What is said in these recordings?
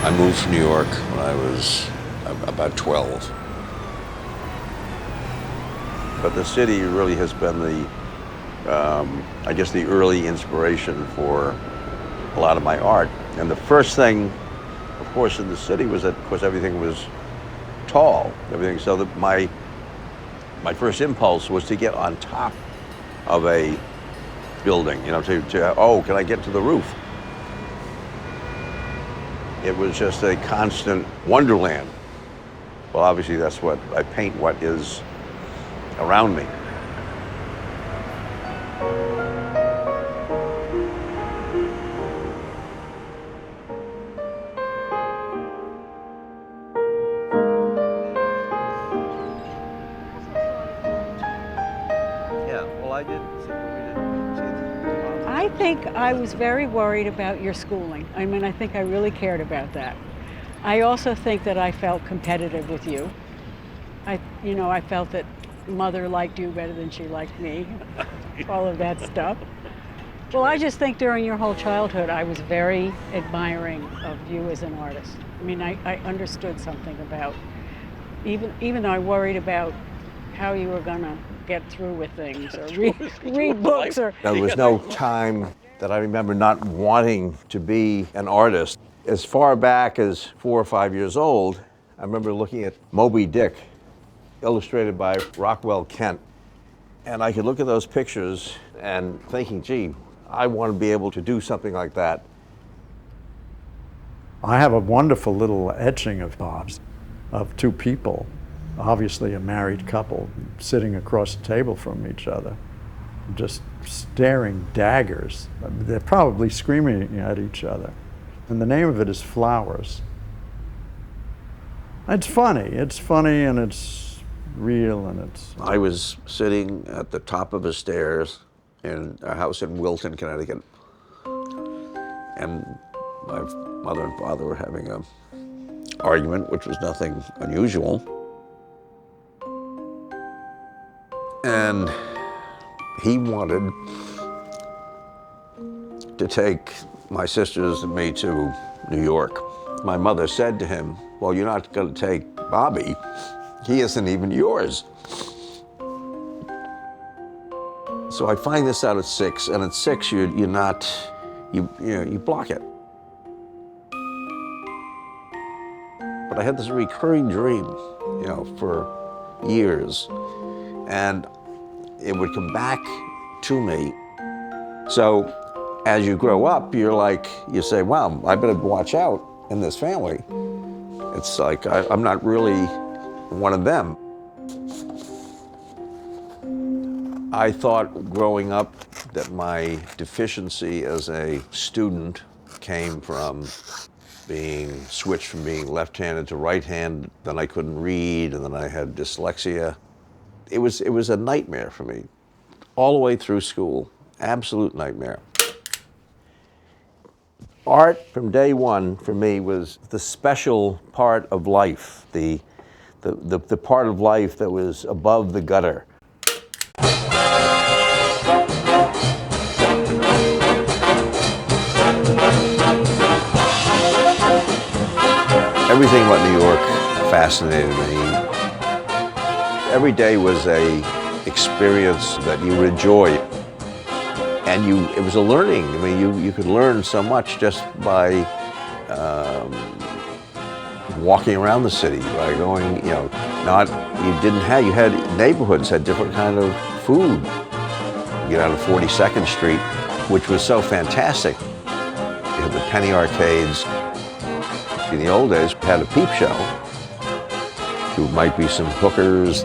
I moved to New York when I was about 12. But the city really has been I guess the early inspiration for a lot of my art. And the first thing, of course, in the city was that, of course, everything was tall, everything. So that my first impulse was to get on top of a building, you know, oh, can I get to the roof? It was just a constant wonderland. Well, obviously that's what I paint, what is around me. Yeah, well, I think I was very worried about your schooling. I mean, I think I really cared about that. I also think that I felt competitive with you. I felt that Mother liked you better than she liked me, all of that stuff. Well, I just think during your whole childhood, I was very admiring of you as an artist. I mean, I understood something about, even though I worried about how you were gonna get through with things or read books or... There was no time that I remember not wanting to be an artist. As far back as 4 or 5 years old, I remember looking at Moby Dick, illustrated by Rockwell Kent. And I could look at those pictures and thinking, gee, I want to be able to do something like that. I have a wonderful little etching of Bob's, of two people, obviously a married couple, sitting across the table from each other, just staring daggers. They're probably screaming at each other. And the name of it is Flowers. It's funny and it's real and it's... I was sitting at the top of the stairs in a house in Wilton, Connecticut, and my mother and father were having an argument, which was nothing unusual. And he wanted to take my sisters and me to New York. My mother said to him, well, you're not going to take Bobby. He isn't even yours. So I find this out at 6, and at 6 you block it. But I had this recurring dream, for years, and it would come back to me. So as you grow up, you say, wow, I better watch out in this family. It's like I'm not really one of them. I thought growing up that my deficiency as a student came from switched from being left-handed to right-handed, then I couldn't read, and then I had dyslexia. It was a nightmare for me, all the way through school, absolute nightmare. Art from day one for me was the special part of life, the part of life that was above the gutter. Everything about New York fascinated me. Every day was an experience that you would enjoy. And it was a learning. I mean, you could learn so much just by walking around the city, by going, you had neighborhoods had different kind of food. You get out of 42nd Street, which was so fantastic. You had the penny arcades. In the old days, we had a peep show. There might be some hookers.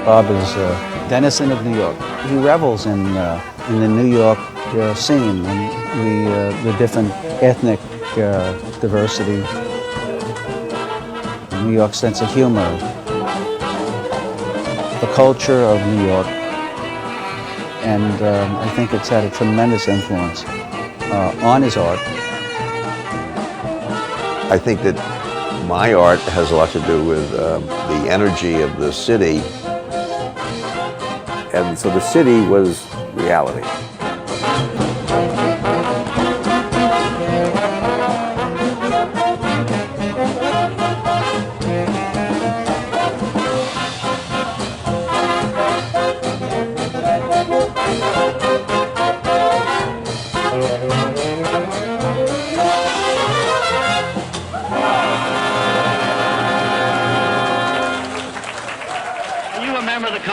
Bob is a denizen of New York. He revels in the New York scene and the different ethnic diversity, New York's sense of humor, the culture of New York, and I think it's had a tremendous influence on his art. I think that my art has a lot to do with the energy of the city. And so the city was reality.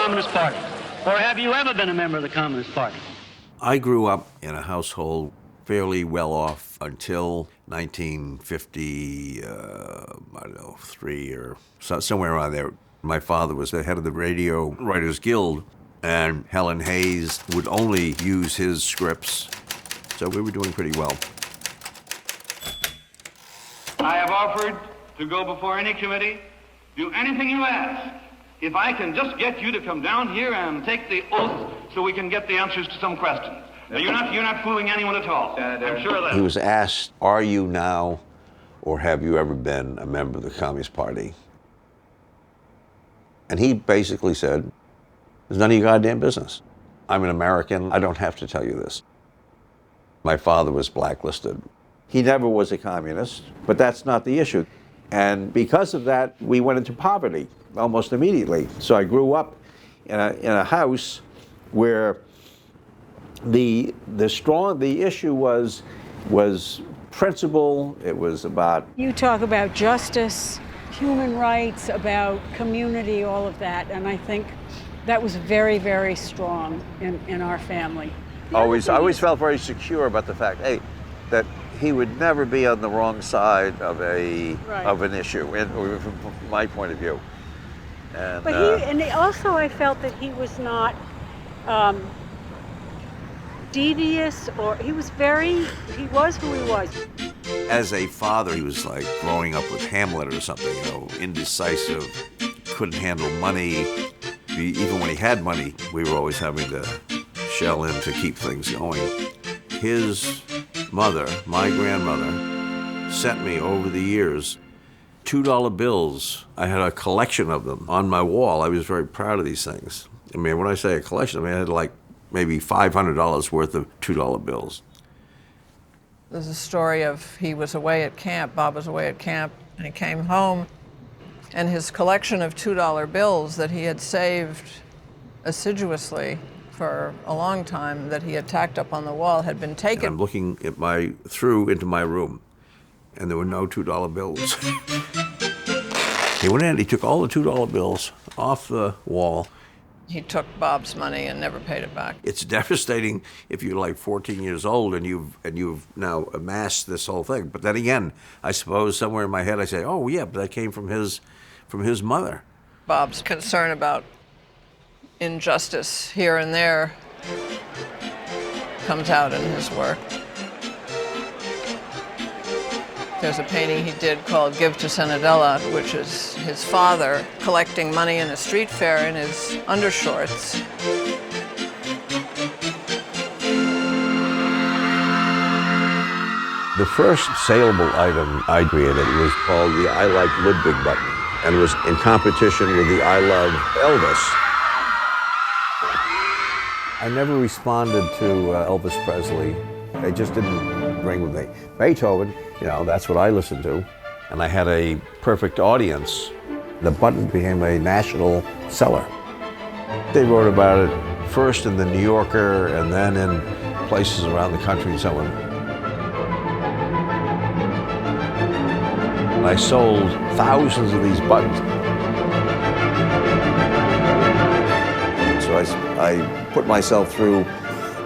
Communist Party? Or have you ever been a member of the Communist Party? I grew up in a household fairly well off until 1950, I don't know, 3 or somewhere around there. My father was the head of the Radio Writers Guild, and Helen Hayes would only use his scripts, so we were doing pretty well. I have offered to go before any committee, do anything you ask, if I can just get you to come down here and take the oath so we can get the answers to some questions. Now, you're not fooling anyone at all. I'm sure of that. He was asked, are you now or have you ever been a member of the Communist Party? And he basically said, it's none of your goddamn business. I'm an American. I don't have to tell you this. My father was blacklisted. He never was a communist, but that's not the issue. And because of that, we went into poverty almost immediately. So I grew up in a house where the issue was principle. It was about... You talk about justice, human rights, about community, all of that, and I think that was very, very strong in our family. I always felt very secure about the fact, hey, that he would never be on the wrong side of an issue, from my point of view. And, also I felt that he was not devious, or he was who he was. As a father, he was like growing up with Hamlet or something, indecisive, couldn't handle money. Even when he had money, we were always having to shell in to keep things going. His mother, my grandmother, sent me over the years $2 bills. I had a collection of them on my wall. I was very proud of these things. I mean, when I say a collection, I had like maybe $500 worth of $2 bills. There's a story of he was away at camp, Bob was away at camp, and he came home, and his collection of $2 bills that he had saved assiduously for a long time, that he had tacked up on the wall, had been taken. And I'm looking at through into my room, and there were no $2 bills. He went in, he took all the $2 bills off the wall. He took Bob's money and never paid it back. It's devastating if you're like 14 years old and you've now amassed this whole thing. But then again, I suppose somewhere in my head I say, oh yeah, but that came from his mother. Bob's concern about injustice here and there comes out in his work. There's a painting he did called Give to Cenedella, which is his father collecting money in a street fair in his undershorts. The first saleable item I created was called the I Like Ludwig button, and it was in competition with the I Love Elvis. I never responded to Elvis Presley. They just didn't ring with me. Beethoven, that's what I listened to. And I had a perfect audience. The button became a national seller. They wrote about it first in the New Yorker and then in places around the country and so on. I sold thousands of these buttons. So I put myself through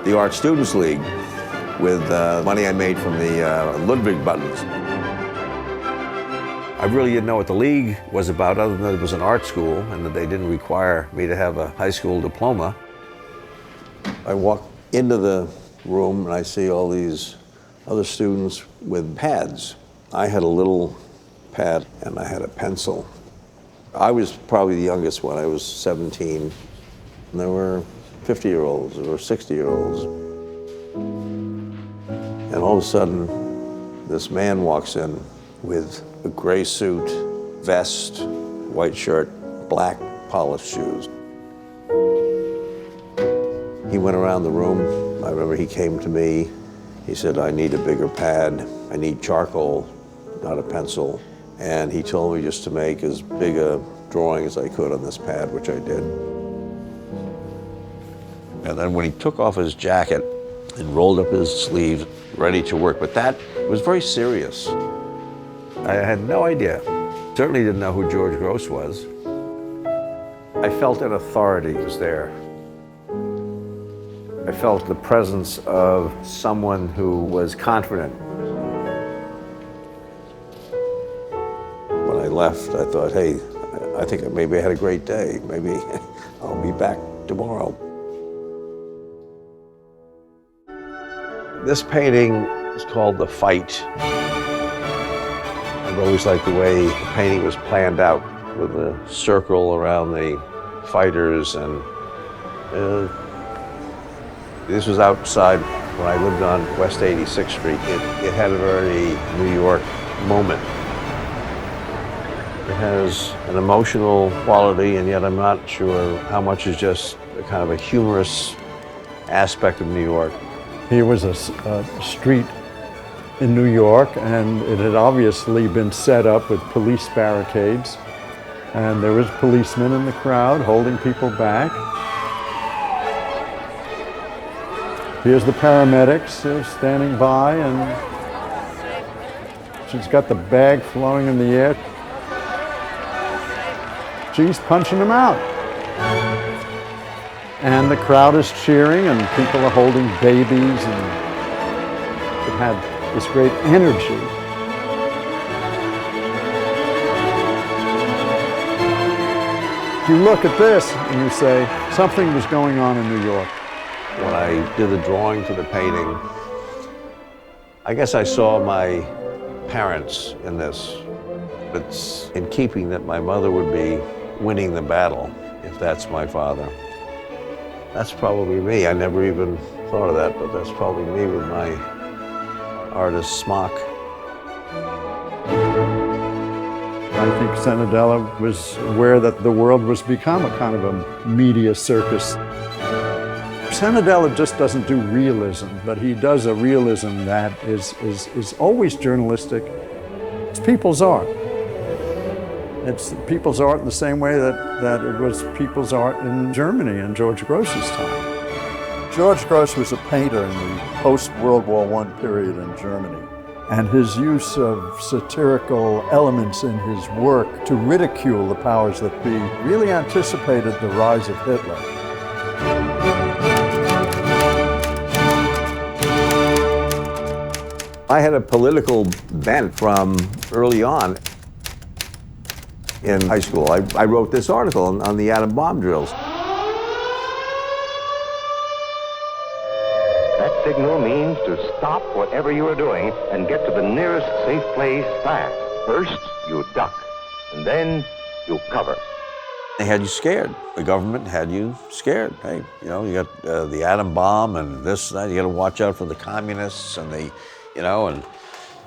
the Art Students League with money I made from the Ludwig buttons. I really didn't know what the league was about, other than it was an art school and that they didn't require me to have a high school diploma. I walk into the room and I see all these other students with pads. I had a little pad and I had a pencil. I was probably the youngest one. I was 17. And there were 50-year-olds or 60-year-olds. And all of a sudden, this man walks in with a gray suit, vest, white shirt, black polished shoes. He went around the room. I remember he came to me. He said, I need a bigger pad. I need charcoal, not a pencil. And he told me just to make as big a drawing as I could on this pad, which I did. And then when he took off his jacket and rolled up his sleeves, ready to work, but that was very serious. I had no idea. Certainly didn't know who George Grosz was. I felt an authority was there. I felt the presence of someone who was confident. When I left, I thought, hey, I think maybe I had a great day. Maybe I'll be back tomorrow. This painting is called The Fight. I've always liked the way the painting was planned out with a circle around the fighters, and this was outside when I lived on West 86th Street. It had a very New York moment. It has an emotional quality, and yet I'm not sure how much is just a kind of a humorous aspect of New York. Here was a street in New York, and it had obviously been set up with police barricades, and there was policemen in the crowd holding people back. Here's the paramedics standing by, and she's got the bag flowing in the air. She's punching them out. And the crowd is cheering, and people are holding babies, and it had this great energy. You look at this and you say, something was going on in New York. When I did the drawing for the painting, I guess I saw my parents in this. It's in keeping that my mother would be winning the battle, if that's my father. That's probably me. I never even thought of that, but that's probably me with my artist smock. I think Cenedella was aware that the world was become a kind of a media circus. Cenedella just doesn't do realism, but he does a realism that is always journalistic. It's people's art. It's people's art in the same way that it was people's art in Germany in George Grosz's time. George Grosz was a painter in the post-World War I period in Germany. And his use of satirical elements in his work to ridicule the powers that be really anticipated the rise of Hitler. I had a political bent from early on. In high school, I wrote this article on the atom bomb drills. That signal means to stop whatever you are doing and get to the nearest safe place fast. First, you duck, and then you cover. They had you scared. The government had you scared. Hey, you know, you got the atom bomb and this and that. You got to watch out for the communists and and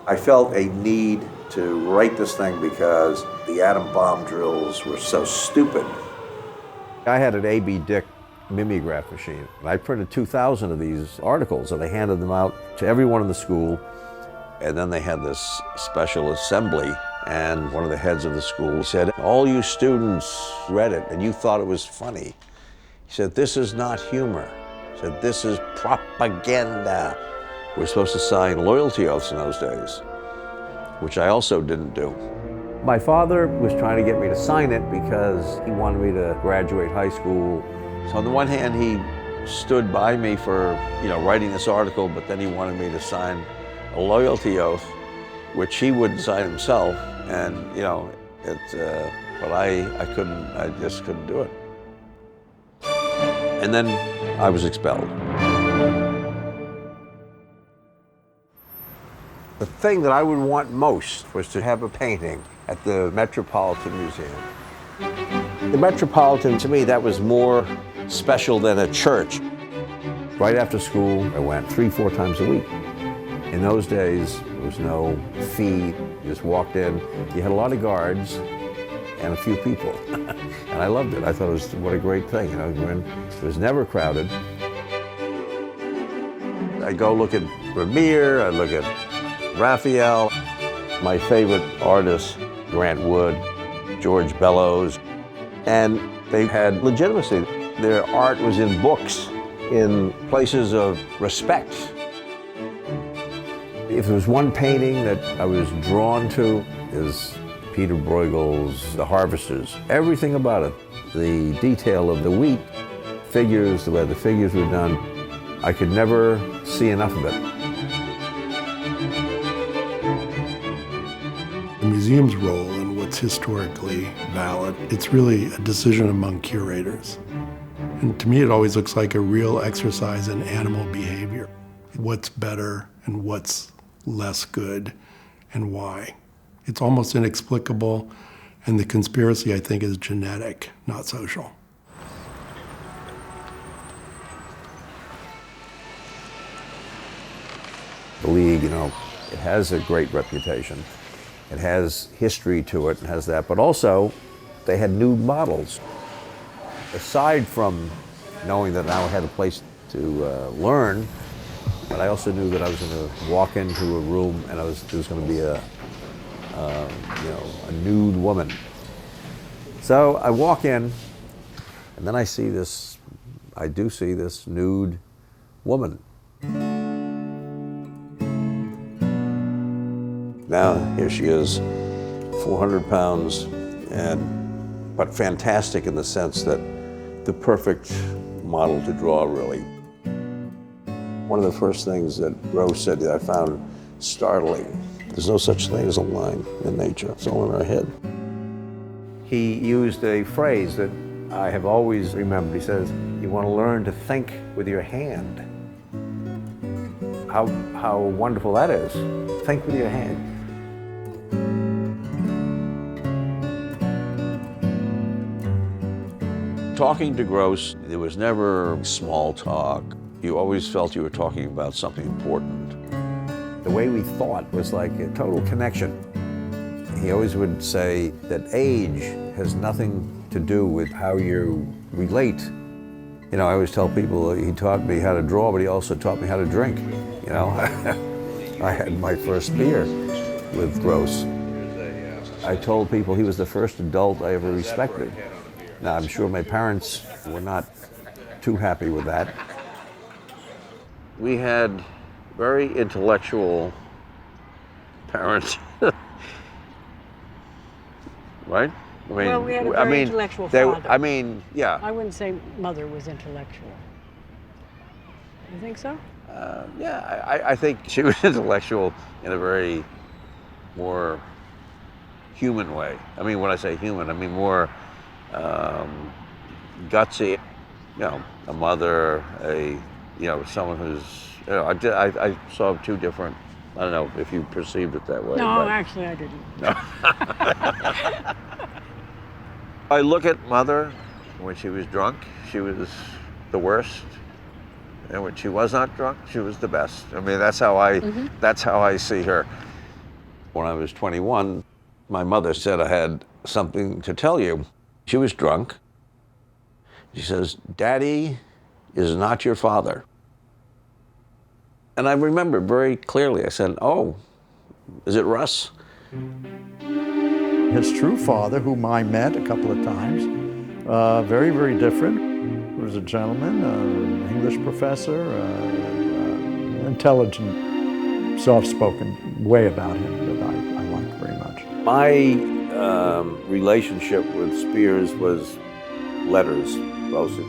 I felt a need to write this thing because the atom bomb drills were so stupid. I had an A.B. Dick mimeograph machine, and I printed 2,000 of these articles, and I handed them out to everyone in the school. And then they had this special assembly, and one of the heads of the school said, all you students read it, and you thought it was funny. He said, this is not humor. He said, this is propaganda. We're supposed to sign loyalty oaths in those days, which I also didn't do. My father was trying to get me to sign it because he wanted me to graduate high school. So on the one hand, he stood by me for, writing this article, but then he wanted me to sign a loyalty oath, which he wouldn't sign himself. And, but I just couldn't do it. And then I was expelled. The thing that I would want most was to have a painting at the Metropolitan Museum. The Metropolitan, to me, that was more special than a church. Right after school, I went 3-4 times a week. In those days, there was no fee. You just walked in. You had a lot of guards and a few people. And I loved it. I thought it was, what a great thing. It was never crowded. I go look at Vermeer, I look at Raphael, my favorite artists, Grant Wood, George Bellows, and they had legitimacy. Their art was in books, in places of respect. If there was one painting that I was drawn to, is Peter Bruegel's The Harvesters, everything about it, the detail of the wheat, figures, the way the figures were done, I could never see enough of it. The museum's role in what's historically valid, it's really a decision among curators. And to me, it always looks like a real exercise in animal behavior. What's better and what's less good and why. It's almost inexplicable, and the conspiracy, I think, is genetic, not social. The League, it has a great reputation. It has history to it, and has that, but also they had nude models. Aside from knowing that now I had a place to learn, but I also knew that I was going to walk into a room and there was going to be a nude woman. So I walk in, and then I do see this nude woman. Now here she is, 400 pounds, but fantastic in the sense that the perfect model to draw, really. One of the first things that Grosz said that I found startling, there's no such thing as a line in nature, it's all in our head. He used a phrase that I have always remembered. He says, you want to learn to think with your hand. How wonderful that is. Think with your hand. Talking to Grosz, there was never small talk. You always felt you were talking about something important. The way we thought was like a total connection. He always would say that age has nothing to do with how you relate. I always tell people he taught me how to draw, but he also taught me how to drink. I had my first beer with Grosz. I told people he was the first adult I ever respected. Now, I'm sure my parents were not too happy with that. We had very intellectual parents, right? We had a very intellectual father. Yeah. I wouldn't say mother was intellectual. You think so? I think she was intellectual in a very more human way. When I say human, I mean more gutsy. A mother, someone who's, I saw two different, I don't know if you perceived it that way. No, actually I didn't. No. I look at Mother, when she was drunk, she was the worst. And when she was not drunk, she was the best. That's how I see her. When I was 21, my mother said I had something to tell you. She was drunk. She says, Daddy is not your father. And I remember very clearly, I said, oh, is it Russ? His true father, whom I met a couple of times, very, very different. He was a gentleman, an English professor, intelligent, soft-spoken way about him that I liked very much. My relationship with Spears was letters, mostly,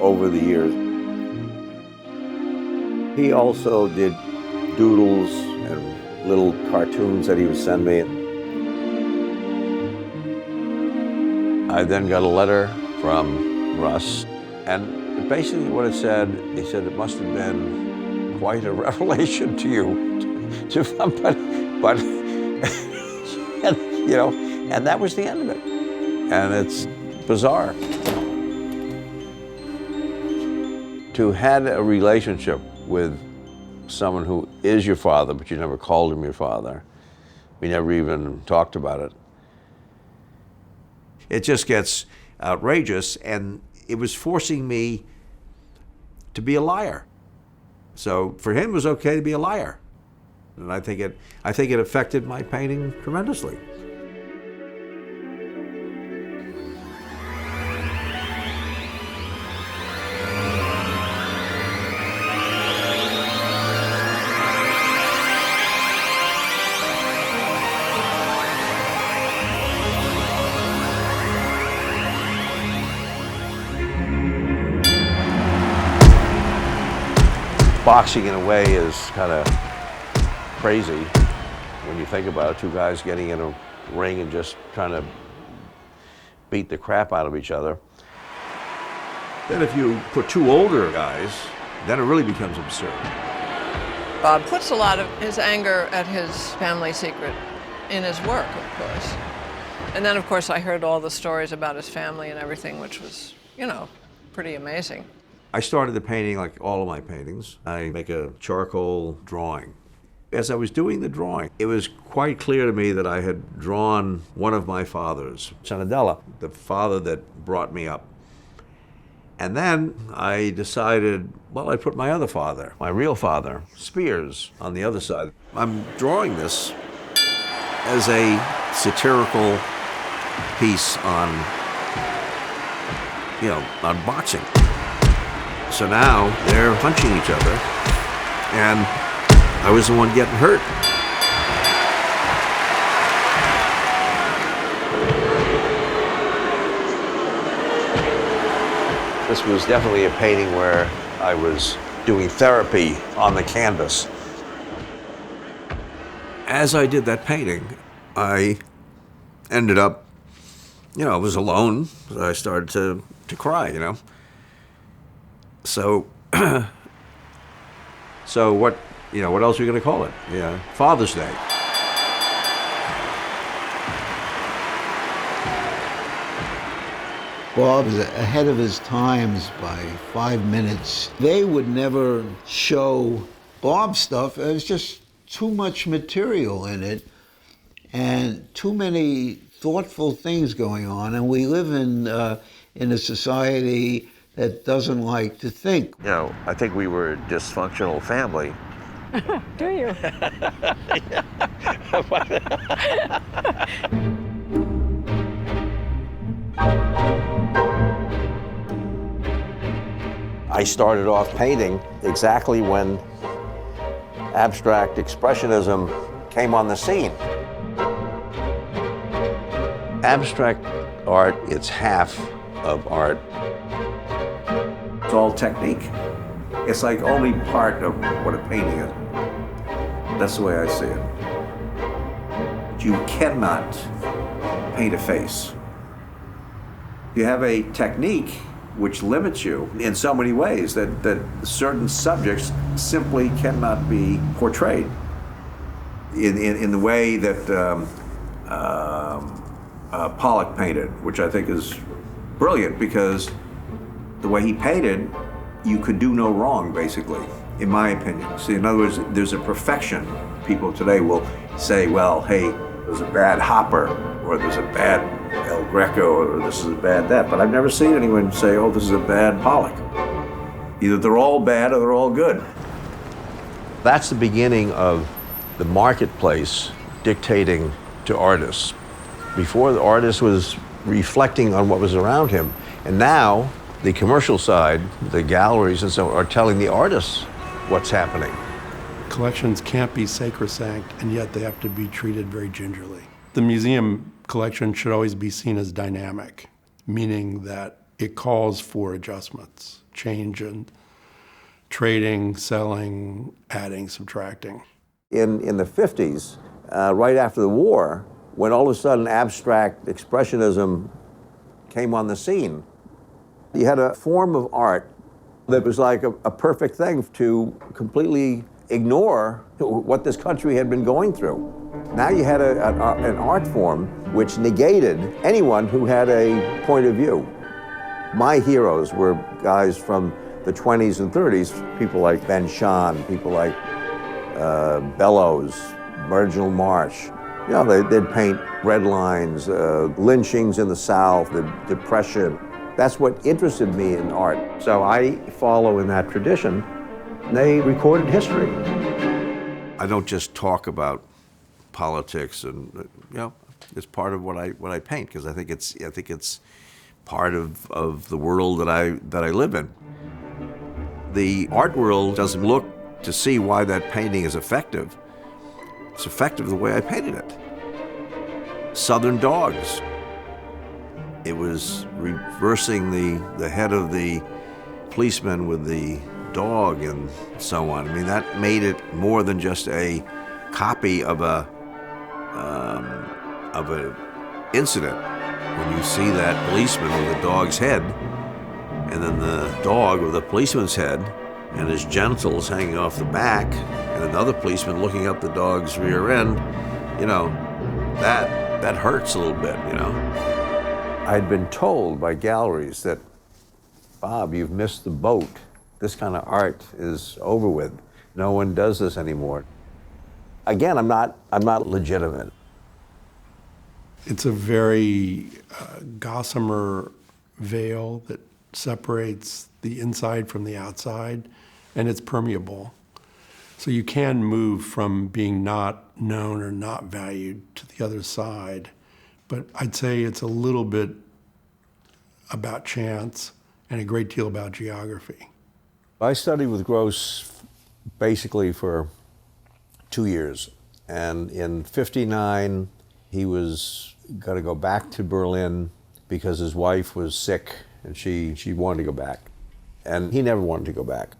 over the years. He also did doodles and little cartoons that he would send me. I then got a letter from Russ, and basically what it said, he said it must have been quite a revelation to you, but and that was the end of it. And it's bizarre. To have a relationship with someone who is your father, but you never called him your father, we never even talked about it. It just gets outrageous, and it was forcing me to be a liar. So for him, it was okay to be a liar. And I think it affected my painting tremendously. boxing in a way is kind of crazy when you think about it. Two guys getting in a ring and just trying to beat the crap out of each other. Then if you put two older guys, then it really becomes absurd. Bob puts a lot of his anger at his family secret in his work, of course. And then, of course, I heard all the stories about his family and everything, which was, you know, pretty amazing. I started the painting like all of my paintings. I make a charcoal drawing. As I was doing the drawing, it was quite clear to me that I had drawn one of my fathers, Cenedella, the father that brought me up. And then I decided, well, I'd put my other father, my real father, Spears, on the other side. I'm drawing this as a satirical piece on, you know, on boxing. So now they're punching each other, and I was the one getting hurt. This was definitely a painting where I was doing therapy on the canvas. As I did that painting, I ended up, you know, I was alone. I started to cry, you know. So, so what, you know, what else are you going to call it? Yeah, Father's Day. Bob is ahead of his times by 5 minutes. They would never show Bob's stuff. There's just too much material in it and too many thoughtful things going on. And we live in a society that doesn't like to think. You know, I think we were a dysfunctional family. Do you? I started off painting exactly when abstract expressionism came on the scene. Abstract art, it's half of art. It's all technique. It's like only part of what a painting is. That's the way I see it. You cannot paint a face. You have a technique which limits you in so many ways that certain subjects simply cannot be portrayed in the way that Pollock painted, which I think is brilliant because the way he painted, you could do no wrong, basically, in my opinion. See, in other words, there's a perfection. People today will say, well, hey, there's a bad Hopper, or there's a bad El Greco, or this is a bad that. But I've never seen anyone say, oh, this is a bad Pollock. Either they're all bad or they're all good. That's the beginning of the marketplace dictating to artists. Before, the artist was reflecting on what was around him. And now, the commercial side, the galleries and so on, are telling the artists what's happening. Collections can't be sacrosanct, and yet they have to be treated very gingerly. The museum collection should always be seen as dynamic, meaning that it calls for adjustments, change and trading, selling, adding, subtracting. In the 50s, right after the war, when all of a sudden abstract expressionism came on the scene, you had a form of art that was like a perfect thing to completely ignore what this country had been going through. Now you had an art form which negated anyone who had a point of view. My heroes were guys from the 20s and 30s, people like Ben Shahn, people like Bellows, Virgil Marsh. You know, they'd paint red lines, lynchings in the South, the Depression. That's what interested me in art. So I follow in that tradition. They recorded history. I don't just talk about politics, and you know, it's part of what I paint because I think it's part of the world that I live in. The art world doesn't look to see why that painting is effective. It's effective the way I painted it. Southern Dogs. It was reversing the head of the policeman with the dog and so on. I mean, that made it more than just a copy of a incident. When you see that policeman with the dog's head, and then the dog with the policeman's head, and his genitals hanging off the back, and another policeman looking up the dog's rear end, you know, that hurts a little bit, you know. I'd been told by galleries that, Bob, you've missed the boat. This kind of art is over with. No one does this anymore. Again, I'm not legitimate. It's a very gossamer veil that separates the inside from the outside, and it's permeable. So you can move from being not known or not valued to the other side. But I'd say it's a little bit about chance and a great deal about geography. I studied with Grosz basically for 2 years. And in '59, he was going to go back to Berlin because his wife was sick and she wanted to go back. And he never wanted to go back.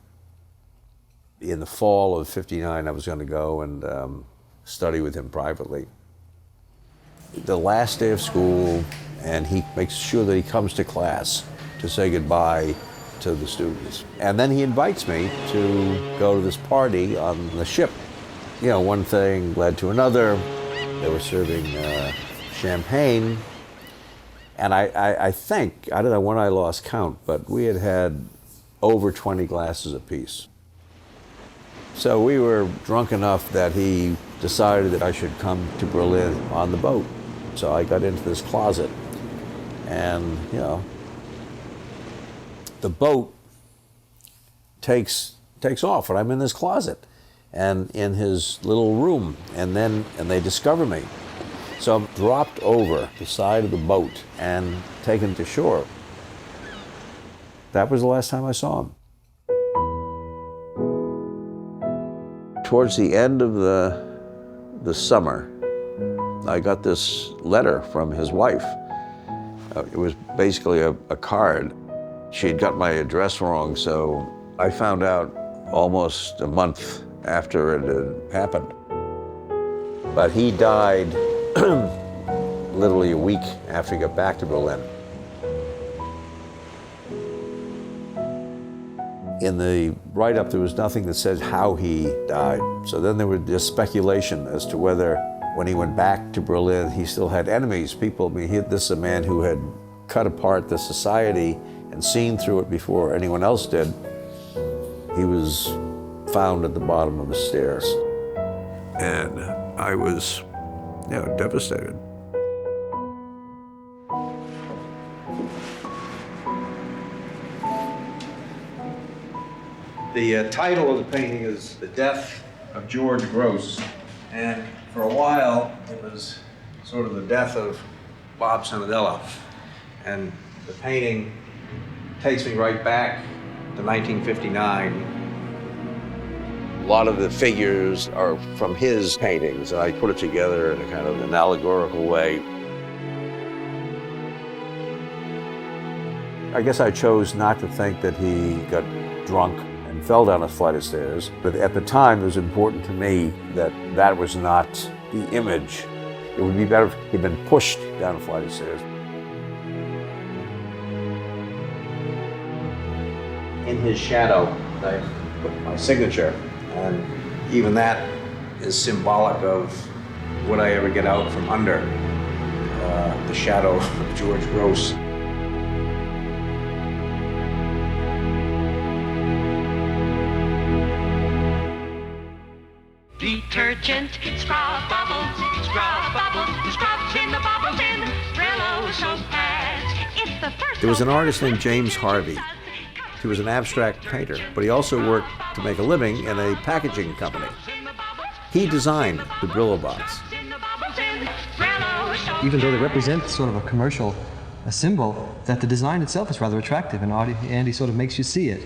In the fall of '59, I was going to go and study with him privately. The last day of school, and he makes sure that he comes to class to say goodbye to the students. And then he invites me to go to this party on the ship. You know, one thing led to another. They were serving champagne. And I think, I don't know when I lost count, but we had over 20 glasses apiece. So we were drunk enough that he decided that I should come to Berlin on the boat. So I got into this closet, and, you know, the boat takes off, and I'm in this closet and in his little room, and they discover me. So I'm dropped over the side of the boat and taken to shore. That was the last time I saw him. Towards the end of the summer, I got this letter from his wife. It was basically a card. She had got my address wrong, so I found out almost a month after it had happened. But he died literally a week after he got back to Berlin. In the write-up, there was nothing that said how he died. So then there was just speculation as to whether, when he went back to Berlin, he still had enemies. People, I mean, this is a man who had cut apart the society and seen through it before anyone else did. He was found at the bottom of the stairs. And I was, you know, devastated. The title of the painting is The Death of George Grosz. And for a while, it was sort of the death of Bob Cenedella. And the painting takes me right back to 1959. A lot of the figures are from his paintings, and I put it together in a kind of an allegorical way. I guess I chose not to think that he got drunk and fell down a flight of stairs, but at the time it was important to me that that was not the image. It would be better if he'd been pushed down a flight of stairs. In his shadow, I put my signature, and even that is symbolic of would I ever get out from under the shadow of George Grosz. Detergent, scrub bubbles, scrubs in the bubbles in Brillo soap pads. It's the first. There was an artist named James Harvey. He was an abstract painter, but he also worked to make a living in a packaging company. He designed the Brillo box. Even though they represent sort of a symbol, that the design itself is rather attractive, and Andy sort of makes you see it.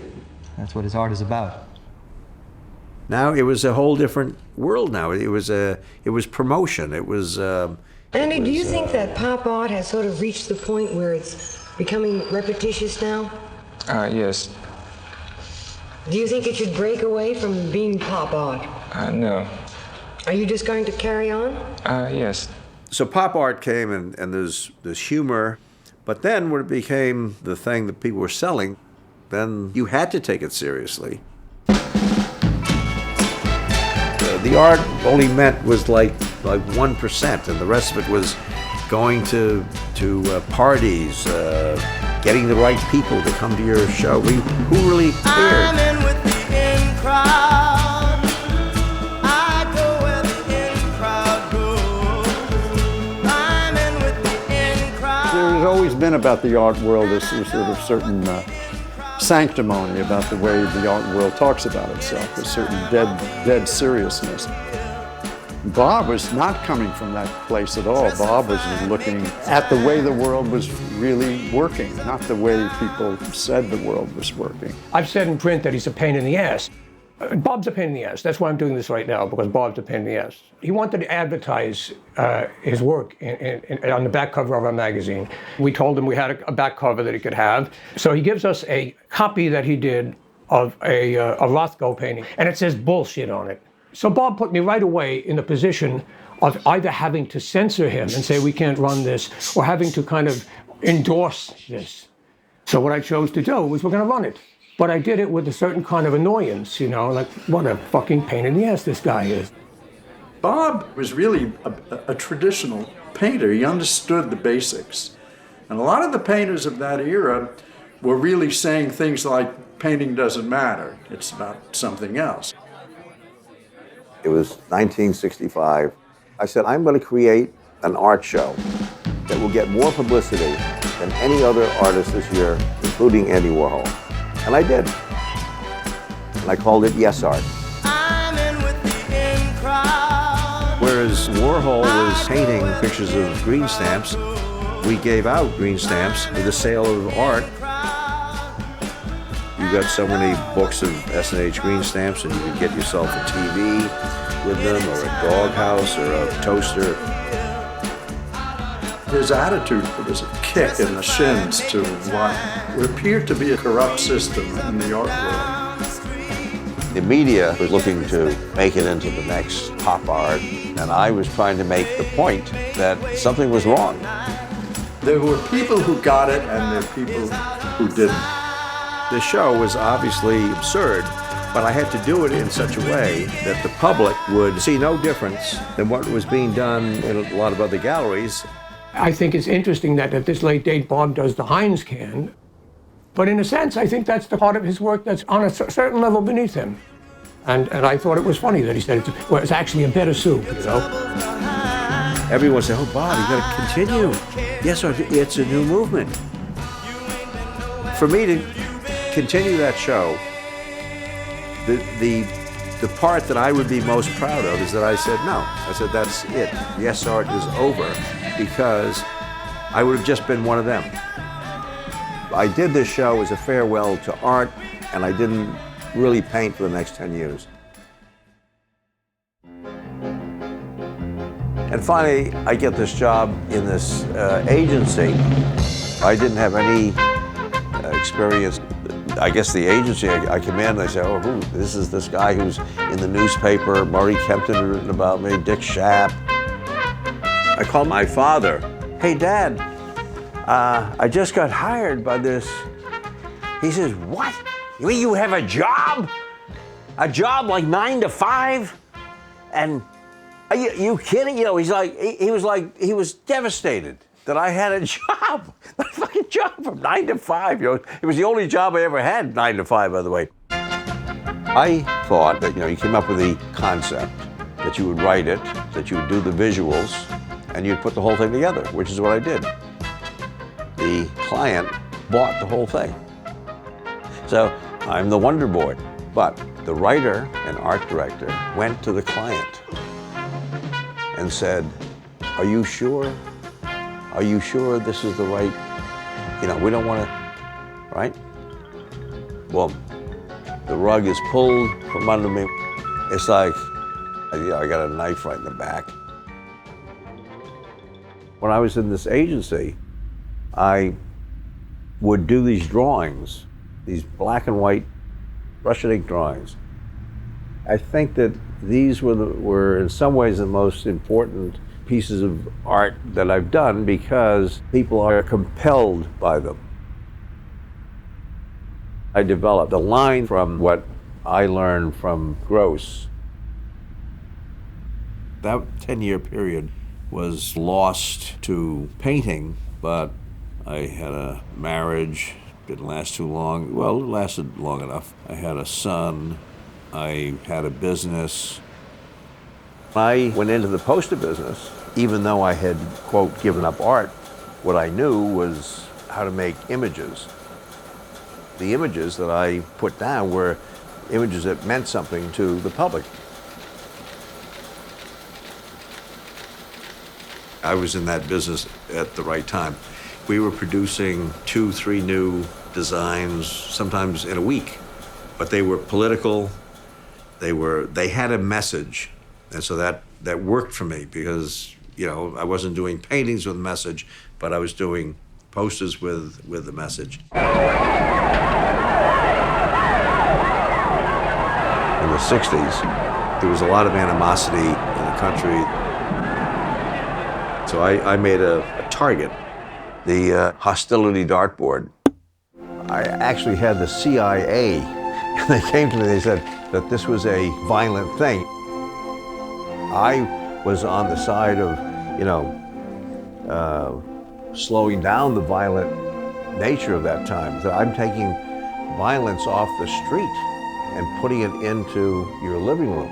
That's what his art is about. Now it was a whole different world. Now it was promotion. It was. Andy, do you think that pop art has sort of reached the point where it's becoming repetitious now? Yes. Do you think it should break away from being pop art? No. Are you just going to carry on? Yes. So pop art came and there's humor, but then when it became the thing that people were selling, then you had to take it seriously. The art only meant was like 1%, and the rest of it was going to parties, getting the right people to come to your show. Who really cared? I'm in with the in crowd. I go where the in crowd goes. I'm in with the in crowd. There's always been about the art world this sort of certain sanctimony about the way the art world talks about itself, a certain dead seriousness. Bob was not coming from that place at all. Bob was looking at the way the world was really working, not the way people said the world was working. I've said in print that he's a pain in the ass. Bob's a pain in the ass. That's why I'm doing this right now, because Bob's a pain in the ass. He wanted to advertise his work on the back cover of our magazine. We told him we had a back cover that he could have. So he gives us a copy that he did of a Rothko painting, and it says bullshit on it. So Bob put me right away in the position of either having to censor him and say we can't run this, or having to kind of endorse this. So what I chose to do was we're going to run it. But I did it with a certain kind of annoyance, you know, like what a fucking pain in the ass this guy is. Bob was really a traditional painter. He understood the basics. And a lot of the painters of that era were really saying things like, painting doesn't matter, it's about something else. It was 1965. I said, I'm going to create an art show that will get more publicity than any other artist this year, including Andy Warhol. And I did. And I called it Yes Art. I'm in with the in crowd. Whereas Warhol was painting pictures of green stamps, we gave out green stamps for the sale of art. You got so many books of S&H green stamps, and you could get yourself a TV with them, or a doghouse, or a toaster. His attitude was a kick in the shins to what appeared to be a corrupt system in the art world. The media was looking to make it into the next pop art, and I was trying to make the point that something was wrong. There were people who got it, and there were people who didn't. The show was obviously absurd, but I had to do it in such a way that the public would see no difference than what was being done in a lot of other galleries. I think it's interesting that at this late date, Bob does the Heinz can. But in a sense, I think that's the part of his work that's on a certain level beneath him. And I thought it was funny that he said it's actually a better soup, you know? Everyone said, oh, Bob, you got to continue. Yes, it's a new movement. For me to continue that show, the part that I would be most proud of is that I said no. I said, that's it. Yes Art is over, because I would have just been one of them. I did this show as a farewell to art, and I didn't really paint for the next 10 years. And finally, I get this job in this agency. I didn't have any experience. I guess the agency, I come in and I say, oh, this is this guy who's in the newspaper. Murray Kempton had written about me, Dick Schaap. I called my father. Hey, Dad, I just got hired by this. He says, what? You mean you have a job? A job like 9 to 5? And are you kidding? You know, he was devastated that I had a job, a fucking job from 9 to 5. You know, it was the only job I ever had, 9 to 5, by the way. I thought that, you know, you came up with the concept, that you would write it, that you would do the visuals, and you'd put the whole thing together, which is what I did. The client bought the whole thing. So I'm the wonder boy. But the writer and art director went to the client and said, are you sure? Are you sure this is the right, you know, we don't want to, right? Well, the rug is pulled from under me. It's like, you know, I got a knife right in the back. When I was in this agency, I would do these drawings, these black and white Russian ink drawings. I think that these were in some ways the most important pieces of art that I've done because people are compelled by them. I developed a line from what I learned from Grosz. That 10-year period was lost to painting, but I had a marriage, didn't last too long. Well, it lasted long enough. I had a son, I had a business. I went into the poster business, even though I had, quote, given up art, what I knew was how to make images. The images that I put down were images that meant something to the public. I was in that business at the right time. We were producing 2, 3 new designs, sometimes in a week, but they were political. They had a message, and so that worked for me because, you know, I wasn't doing paintings with a message, but I was doing posters with a message. In the 60s, there was a lot of animosity in the country. So I made a target, the hostility dartboard. I actually had the CIA, and they came to me, they said that this was a violent thing. I was on the side of, you know, slowing down the violent nature of that time. So I'm taking violence off the street and putting it into your living room.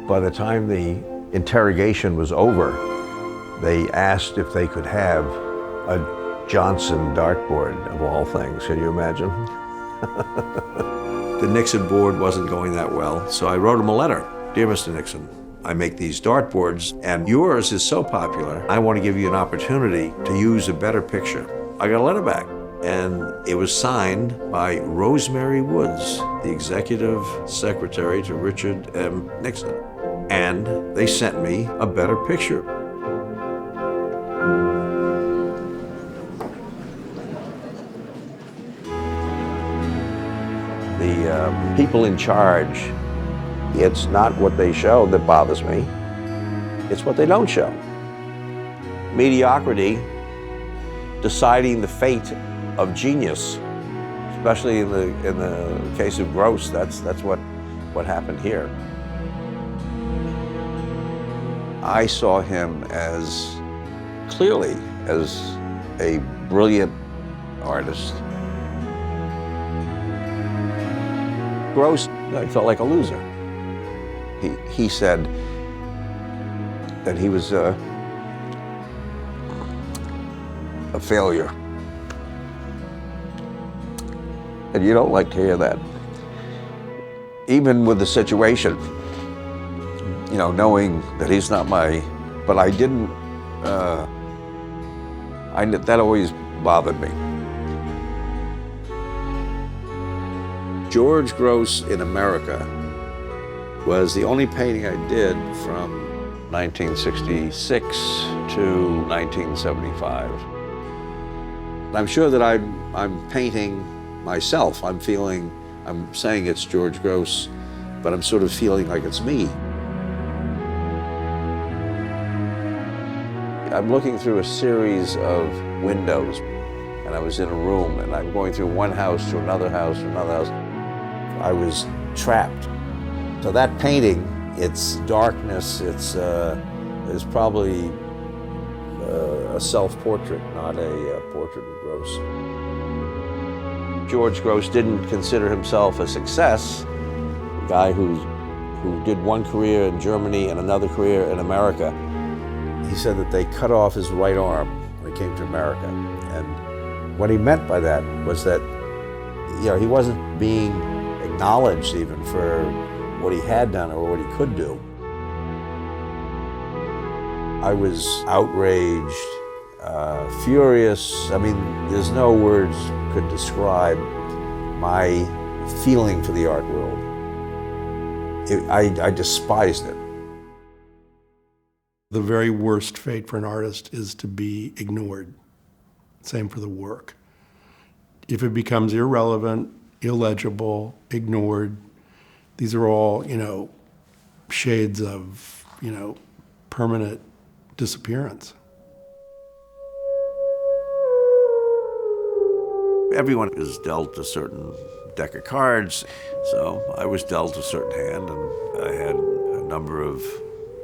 By the time the interrogation was over, they asked if they could have a Johnson dartboard, of all things. Can you imagine? The Nixon board wasn't going that well, so I wrote him a letter. Dear Mr. Nixon, I make these dartboards, and yours is so popular, I want to give you an opportunity to use a better picture. I got a letter back, and it was signed by Rosemary Woods, the executive secretary to Richard M. Nixon. And they sent me a better picture. The people in charge, it's not what they show that bothers me, it's what they don't show. Mediocrity deciding the fate of genius, especially in the case of Grosz, that's what happened here. I saw him as clearly as a brilliant artist. Grosz, I felt like a loser. He said that he was a failure. And you don't like to hear that. Even with the situation, you know, knowing that he's not but I didn't, that always bothered me. George Grosz in America was the only painting I did from 1966 to 1975. I'm sure that I'm painting myself. I'm saying it's George Grosz, but I'm sort of feeling like it's me. I'm looking through a series of windows, and I was in a room, and I'm going through one house to another house to another house. I was trapped. So that painting, its darkness, is probably a self-portrait, not a portrait of Grosz. George Grosz didn't consider himself a success. A guy who did one career in Germany and another career in America. He said that they cut off his right arm when he came to America. And what he meant by that was that, you know, he wasn't being acknowledged even for what he had done or what he could do. I was outraged, furious. I mean, there's no words could describe my feeling for the art world. I despised it. The very worst fate for an artist is to be ignored. Same for the work. If it becomes irrelevant, illegible, ignored. These are all, shades of, permanent disappearance. Everyone is dealt a certain deck of cards, so I was dealt a certain hand, and I had a number of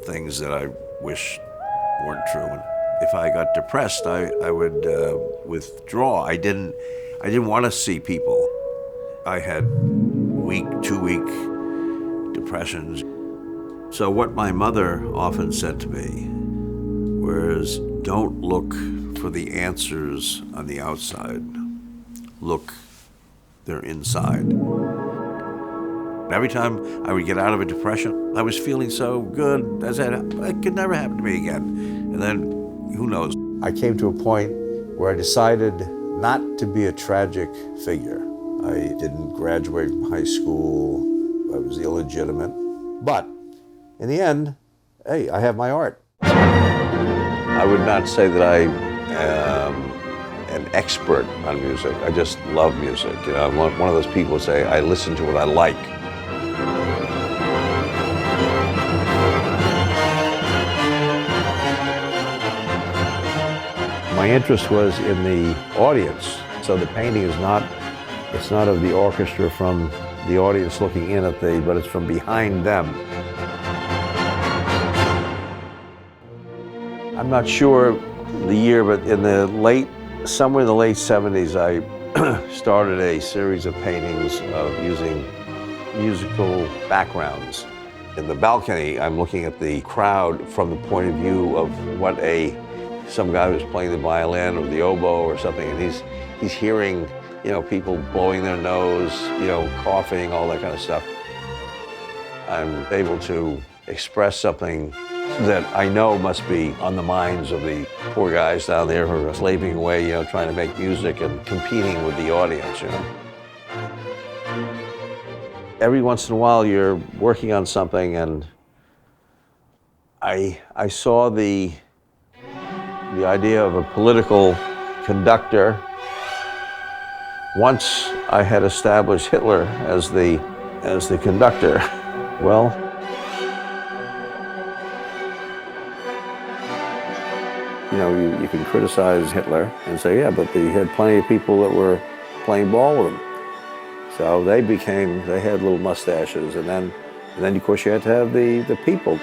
things that I wish weren't true. And if I got depressed, I would withdraw. I didn't want to see people. I had week, 2-week depressions. So what my mother often said to me was, don't look for the answers on the outside. Look, they're inside. Every time I would get out of a depression, I was feeling so good. I said, it could never happen to me again. And then, who knows? I came to a point where I decided not to be a tragic figure. I didn't graduate from high school. I was illegitimate. But in the end, hey, I have my art. I would not say that I am an expert on music. I just love music. I'm one of those people who say, I listen to what I like. My interest was in the audience. So the painting is it's not of the orchestra from the audience looking in at but it's from behind them. I'm not sure the year, but somewhere in the late 70s, I started a series of paintings of using musical backgrounds. In the balcony, I'm looking at the crowd from the point of view of what some guy was playing the violin or the oboe or something, and he's hearing, people blowing their nose, coughing, all that kind of stuff. I'm able to express something that I know must be on the minds of the poor guys down there who are slaving away, trying to make music and competing with the audience, Every once in a while you're working on something, and I saw the idea of a political conductor. Once I had established Hitler as the conductor, well, you can criticize Hitler and say, yeah, but he had plenty of people that were playing ball with him. So they had little mustaches, and then of course you had to have the people.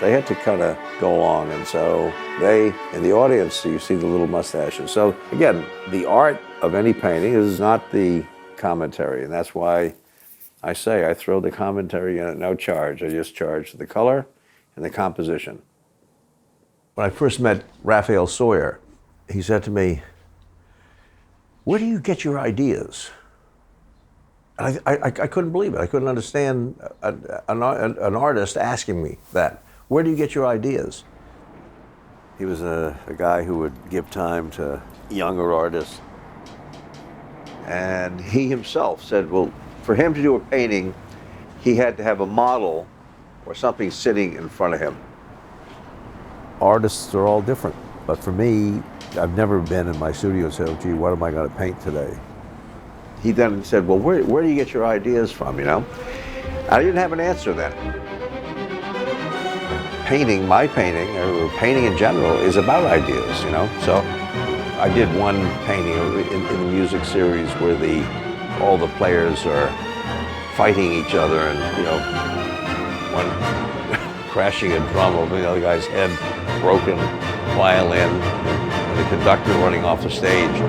They had to kind of go along, and so in the audience, you see the little mustaches. So again, the art of any painting is not the commentary, and that's why I say I throw the commentary in at no charge. I just charge the color and the composition. When I first met Raphael Sawyer, he said to me, where do you get your ideas? And I couldn't believe it. I couldn't understand an artist asking me that. Where do you get your ideas? He was a guy who would give time to younger artists. And he himself said, well, for him to do a painting, he had to have a model or something sitting in front of him. Artists are all different, but for me, I've never been in my studio and said, oh, gee, what am I going to paint today? He then said, well, where do you get your ideas from, I didn't have an answer then. Painting, my painting, or painting in general, is about ideas, So I did one painting in the music series where all the players are fighting each other, and, one crashing a drum over the other guy's head, broken violin, and the conductor running off the stage.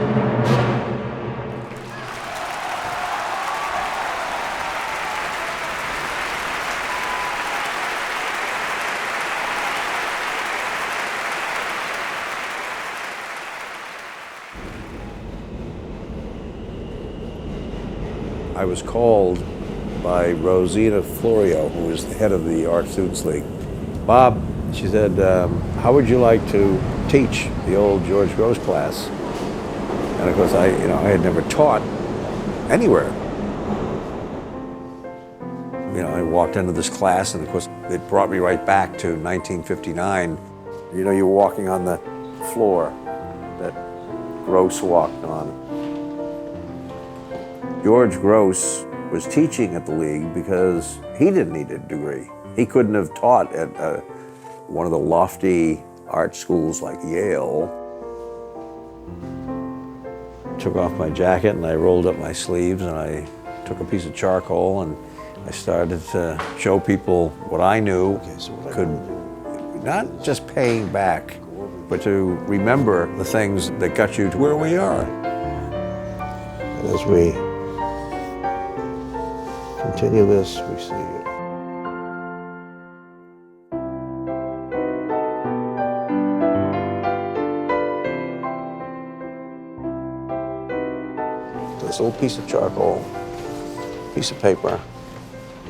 I was called by Rosina Florio, who was the head of the Art Students League. Bob, she said, how would you like to teach the old George Grosz class? And of course, I had never taught anywhere. I walked into this class, and of course, it brought me right back to 1959. You're walking on the floor that Grosz walked on. George Grosz was teaching at the League because he didn't need a degree. He couldn't have taught at one of the lofty art schools like Yale. Took off my jacket and I rolled up my sleeves and I took a piece of charcoal and I started to show people what I knew could, not just paying back, but to remember the things that got you to where we are. And as we continue this, we see it. This little piece of charcoal, piece of paper,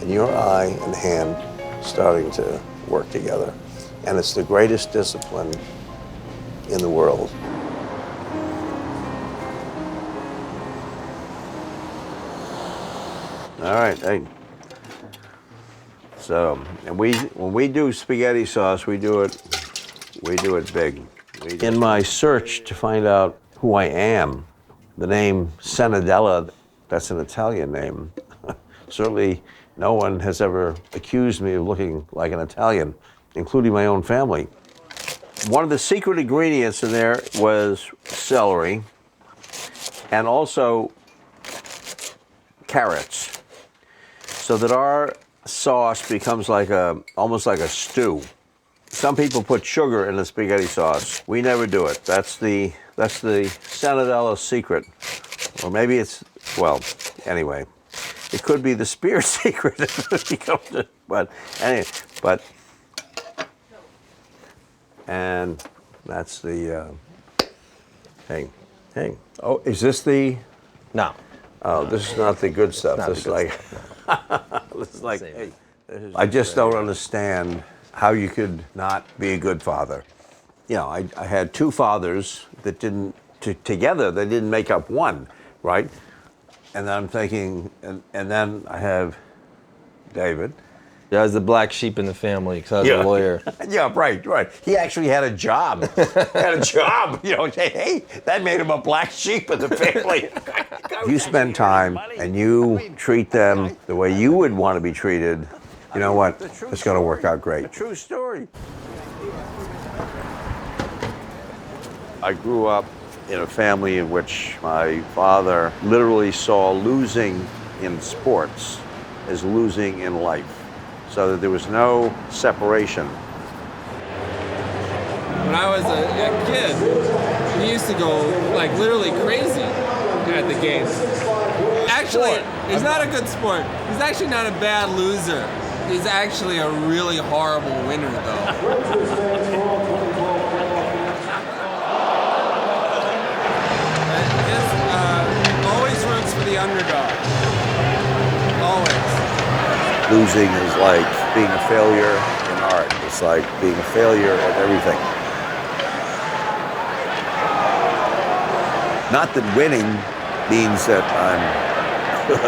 and your eye and hand starting to work together. And it's the greatest discipline in the world. All right, hey. So, and when we do spaghetti sauce, we do it big. In my search to find out who I am, the name Cenedella, that's an Italian name. Certainly no one has ever accused me of looking like an Italian, including my own family. One of the secret ingredients in there was celery and also carrots, so that our sauce becomes almost like a stew. Some people put sugar in the spaghetti sauce. We never do it. That's the Cenedella secret. Or maybe it's, well, anyway. It could be the spear secret. But anyway, and that's the, hey. Oh, is this the? No. Oh, this is not the good stuff. This is like, this is like, hey, I just don't understand how you could not be a good father. You know, I had two fathers that together they didn't make up one, right? And then I'm thinking, and then I have David. Yeah, I was the black sheep in the family because I was a lawyer. Yeah, right. He actually had a job. You know, hey, that made him a black sheep in the family. If you spend time and you treat them the way you would want to be treated, you know what? It's going to work out great. True story. I grew up in a family in which my father literally saw losing in sports as losing in life, so that there was no separation. When I was a kid, he used to go like literally crazy at the games. Actually, he's not a good sport. He's actually not a bad loser. He's actually a really horrible winner, though. Always roots for the underdog. Always. Losing is like being a failure in art. It's like being a failure at everything. Not that winning means that I'm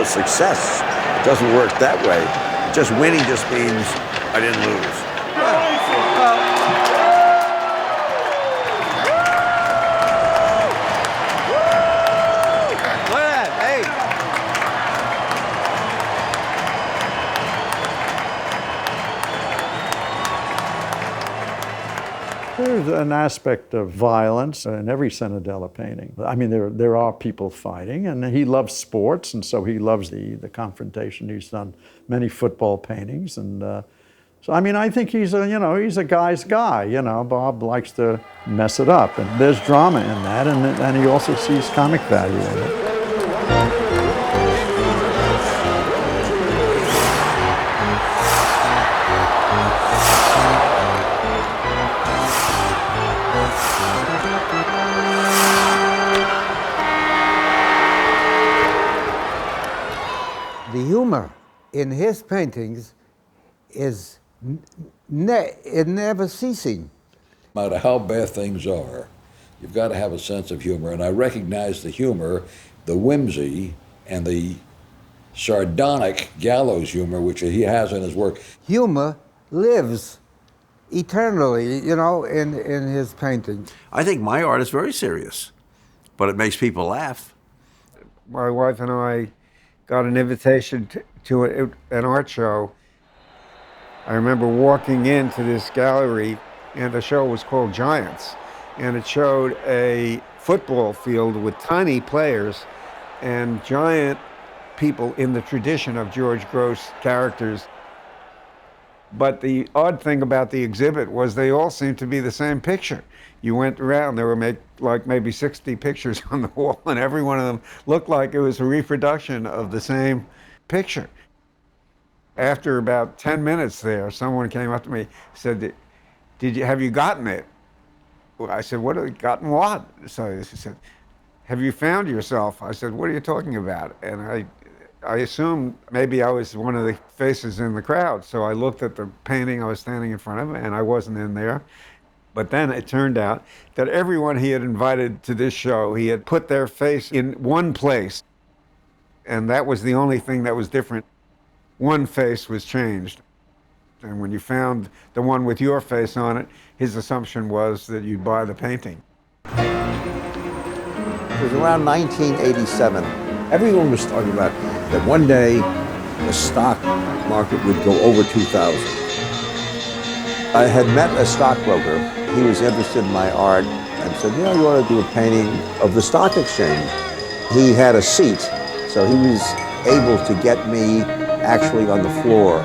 a success. It doesn't work that way. Just winning just means I didn't lose. There's an aspect of violence in every Cenedella painting. I mean, there are people fighting, and he loves sports, and so he loves the confrontation. He's done many football paintings, and so I mean, I think he's a guy's guy. You know, Bob likes to mess it up, and there's drama in that, and he also sees comic value in it. The humor in his paintings is never ceasing. No matter how bad things are, you've got to have a sense of humor. And I recognize the humor, the whimsy, and the sardonic gallows humor which he has in his work. Humor lives eternally, you know, in his paintings. I think my art is very serious, but it makes people laugh. My wife and I got an invitation to an art show. I remember walking into this gallery, and the show was called Giants, and it showed a football field with tiny players and giant people in the tradition of George Grosz characters. But the odd thing about the exhibit was they all seemed to be the same picture. You went around, there were like maybe 60 pictures on the wall, and every one of them looked like it was a reproduction of the same picture. After about 10 minutes there, someone came up to me and said, have you gotten it? Well, I said, gotten what? So he said, have you found yourself? I said, what are you talking about? And I assumed maybe I was one of the faces in the crowd. So I looked at the painting I was standing in front of, and I wasn't in there. But then it turned out that everyone he had invited to this show, he had put their face in one place. And that was the only thing that was different. One face was changed. And when you found the one with your face on it, his assumption was that you'd buy the painting. It was around 1987. Everyone was talking about that one day the stock market would go over 2,000. I had met a stockbroker. He was interested in my art and said, you know, you ought to do a painting of the stock exchange. He had a seat, so he was able to get me actually on the floor.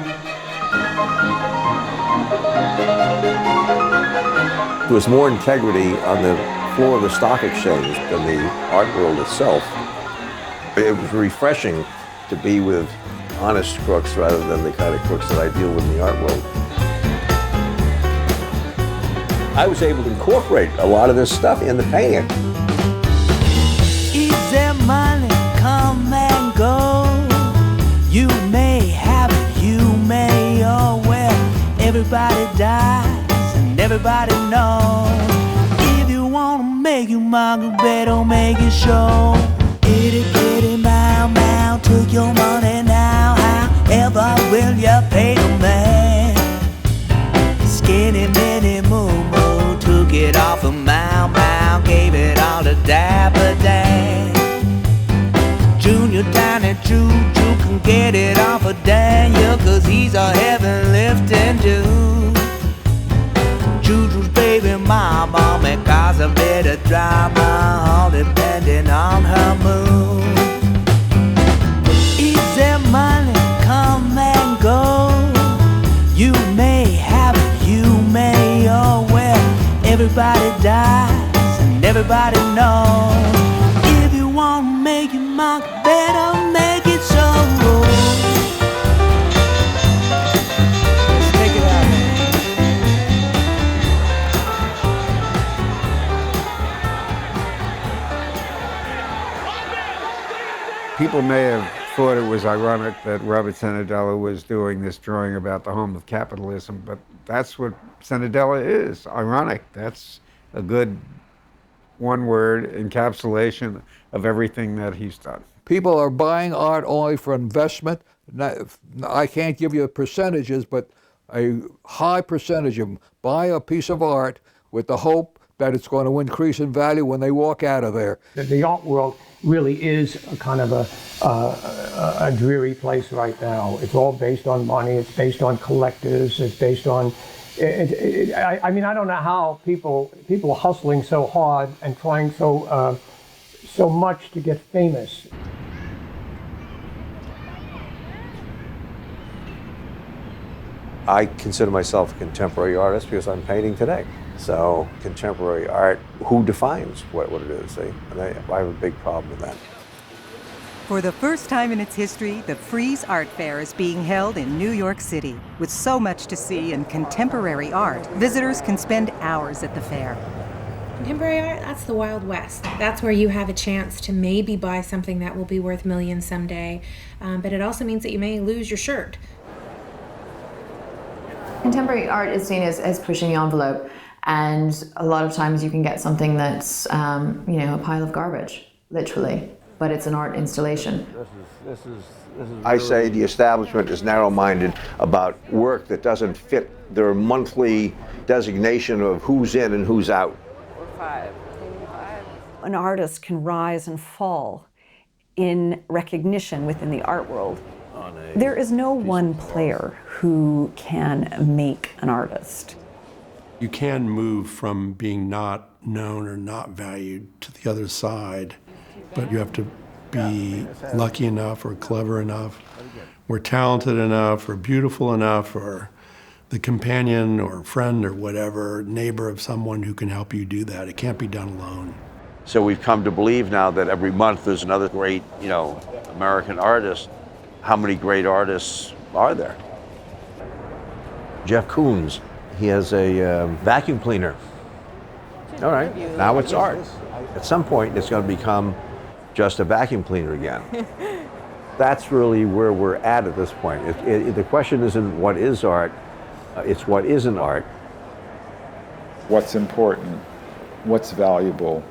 There was more integrity on the floor of the stock exchange than the art world itself. It was refreshing to be with honest crooks rather than the kind of crooks that I deal with in the art world. I was able to incorporate a lot of this stuff in the painting. Easy money, come and go. You may have it, you may, oh well. Everybody dies and everybody knows. If you want to make you money, better make it show. Itty bitty bow bow, took your money now. However will you pay the man? Skinny mini moo moo, took it off of Mau Mau, gave it all to Dapper Dan. Junior Tiny Choo Choo can get it off of Daniel, cause he's a heavy lifting Jew. Choo-choo's baby mama may cause a bit of drama, all depending on her mood. Easy money, come and go. You may have it, you may, oh well. Everybody dies and everybody knows. If you want to make your mark, better make it so. Let's take it out. People may have thought it was ironic that Robert Cenedella was doing this drawing about the home of capitalism, but that's what Cenedella is, ironic. That's a good one-word encapsulation of everything that he's done. People are buying art only for investment. I can't give you percentages, but a high percentage of them buy a piece of art with the hope that it's going to increase in value when they walk out of there. The art world really is a kind of a dreary place right now. It's all based on money. It's based on collectors. It's based on. I mean, I don't know how people are hustling so hard and trying so much to get famous. I consider myself a contemporary artist because I'm painting today. So contemporary art, who defines what it is? I have a big problem with that. For the first time in its history, the Frieze Art Fair is being held in New York City. With so much to see in contemporary art, visitors can spend hours at the fair. Contemporary art, that's the Wild West. That's where you have a chance to maybe buy something that will be worth millions someday, but it also means that you may lose your shirt. Contemporary art is seen as pushing the envelope, and a lot of times you can get something that's, a pile of garbage, literally, but it's an art installation. This is I say the establishment is narrow-minded about work that doesn't fit their monthly designation of who's in and who's out. An artist can rise and fall in recognition within the art world. There is no one player who can make an artist. You can move from being not known or not valued to the other side, but you have to be lucky enough or clever enough or talented enough or beautiful enough or the companion or friend or whatever, neighbor of someone who can help you do that. It can't be done alone. So we've come to believe now that every month there's another great, American artist. How many great artists are there? Jeff Koons, he has a vacuum cleaner. All right, now it's art. At some point, it's going to become just a vacuum cleaner again. That's really where we're at this point. The question isn't what is art, it's what isn't art. What's important? What's valuable?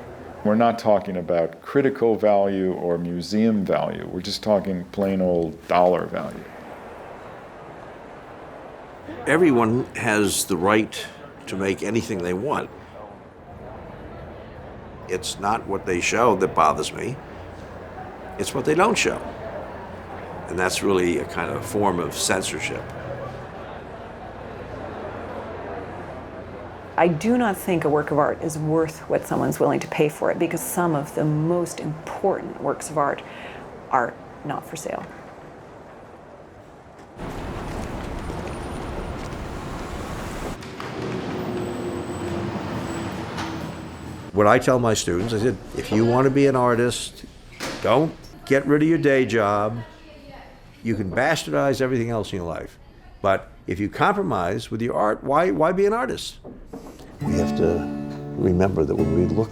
We're not talking about critical value or museum value. We're just talking plain old dollar value. Everyone has the right to make anything they want. It's not what they show that bothers me. It's what they don't show. And that's really a kind of form of censorship. I do not think a work of art is worth what someone's willing to pay for it, because some of the most important works of art are not for sale. What I tell my students, I said, if you want to be an artist, don't get rid of your day job. You can bastardize everything else in your life. But if you compromise with your art, why be an artist? We have to remember that when we look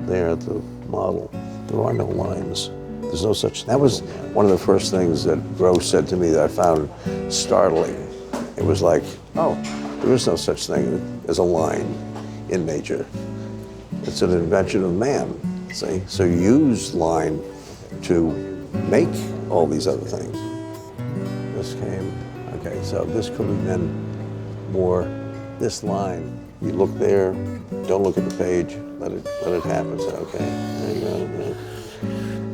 there at the model, there are no lines. There's no such. That was one of the first things that Grosz said to me that I found startling. It was like, oh, there is no such thing as a line in nature. It's an invention of man, see? So you use line to make all these other things. This came, okay, so this could have been more, this line. You look there, don't look at the page, let it happen. Say, okay, there you go.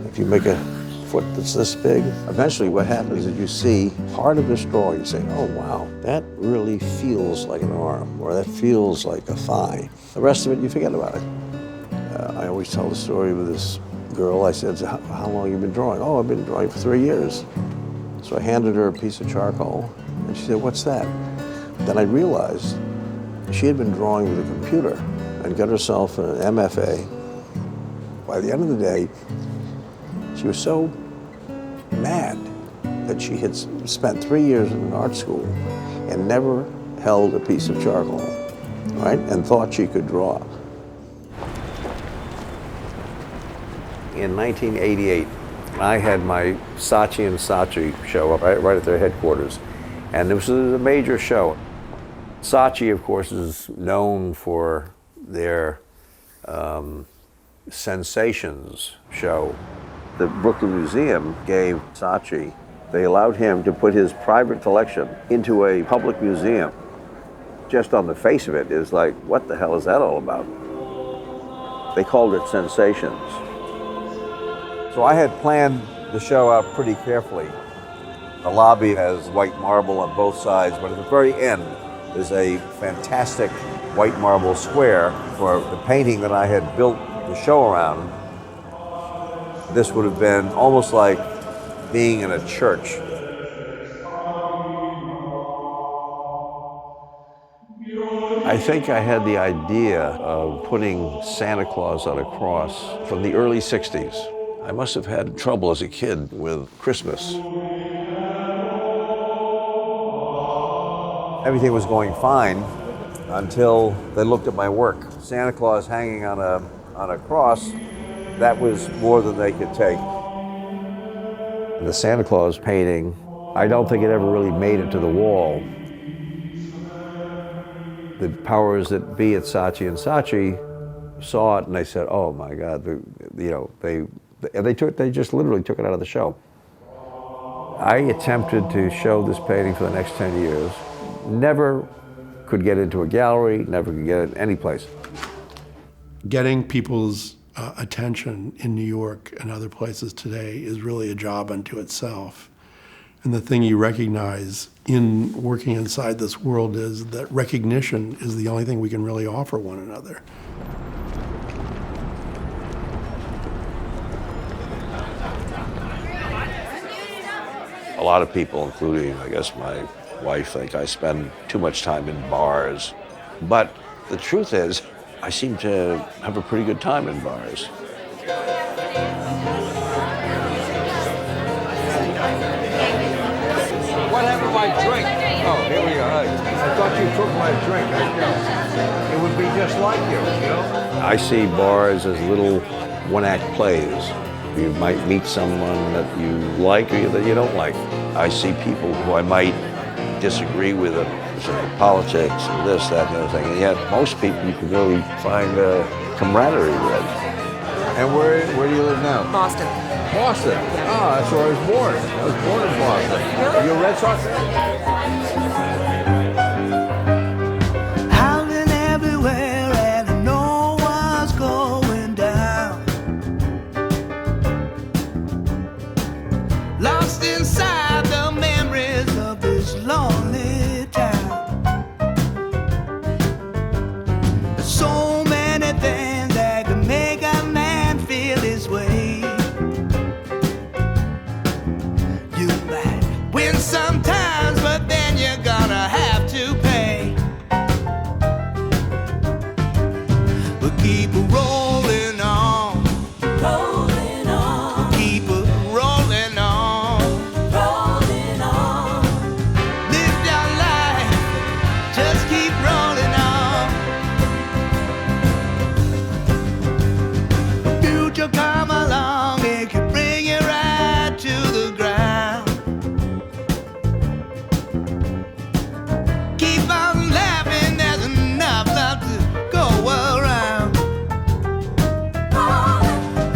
If you make a foot that's this big, eventually what happens is you see part of this drawing, you say, oh wow, that really feels like an arm, or that feels like a thigh. The rest of it, you forget about it. I always tell the story with this girl. I said, how long have you been drawing? Oh, I've been drawing for 3 years. So I handed her a piece of charcoal, and she said, what's that? Then I realized she had been drawing with a computer and got herself an MFA. By the end of the day, she was so mad that she had spent 3 years in an art school and never held a piece of charcoal, right? And thought she could draw. In 1988, I had my Saatchi and Saatchi show up right at their headquarters. And this was a major show. Saatchi, of course, is known for their Sensations show. The Brooklyn Museum gave Saatchi, they allowed him to put his private collection into a public museum. Just on the face of it is like, what the hell is that all about? They called it Sensations. So I had planned the show out pretty carefully. The lobby has white marble on both sides, but at the very end, there's a fantastic white marble square for the painting that I had built the show around. This would have been almost like being in a church. I think I had the idea of putting Santa Claus on a cross from the early 60s. I must have had trouble as a kid with Christmas. Everything was going fine until they looked at my work. Santa Claus hanging on a cross, that was more than they could take. The Santa Claus painting, I don't think it ever really made it to the wall. The powers that be at Saatchi and Saatchi saw it and they said, "Oh my God!" They just literally took it out of the show. I attempted to show this painting for the next 10 years. Never could get into a gallery, never could get it any place. Getting people's attention in New York and other places today is really a job unto itself. And the thing you recognize in working inside this world is that recognition is the only thing we can really offer one another. A lot of people, including, I guess, my wife, think I spend too much time in bars. But the truth is, I seem to have a pretty good time in bars. What happened to my drink? Oh, here we are. I thought you took my drink. It would be just like you know? I see bars as little one-act plays. You might meet someone that you like or that you don't like. I see people who I might disagree with politics and this, that, and the other thing. And yet most people you can really find camaraderie with. And where do you live now? Boston. Boston? Ah, that's where I was born. I was born in Boston. Are you a Red Sox fan? Howling everywhere and I know what's going down. Lost inside the memories of this lonely town. So many things that can make a man feel his way. You might win sometimes, but then you're gonna have to pay. But keep rolling on, rolling on. Keep rolling on, rolling on. Live your life, just keep rolling on. The future come along, it can bring you right to the ground. Keep on laughing, there's enough love to go around.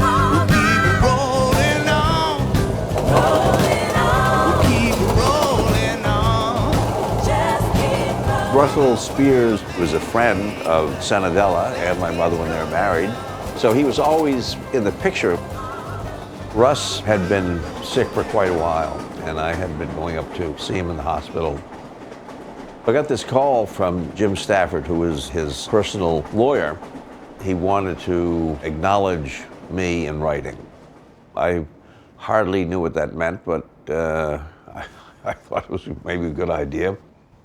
We'll keep rolling on, rolling on. We'll keep rolling on, just keep rolling. Russell Spears was a friend of Cenedella and my mother when they were married. So he was always in the picture. Russ had been sick for quite a while, and I had been going up to see him in the hospital. I got this call from Jim Stafford, who was his personal lawyer. He wanted to acknowledge me in writing. I hardly knew what that meant, but I thought it was maybe a good idea.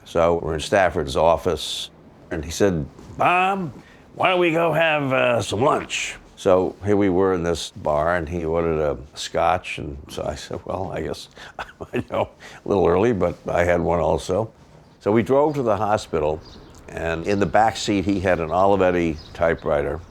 So we're in Stafford's office, and he said, "Bob, why don't we go have some lunch?" So here we were in this bar, and he ordered a scotch, and so I said, well, I guess, I know, a little early, but I had one also. So we drove to the hospital, and in the back seat, he had an Olivetti typewriter.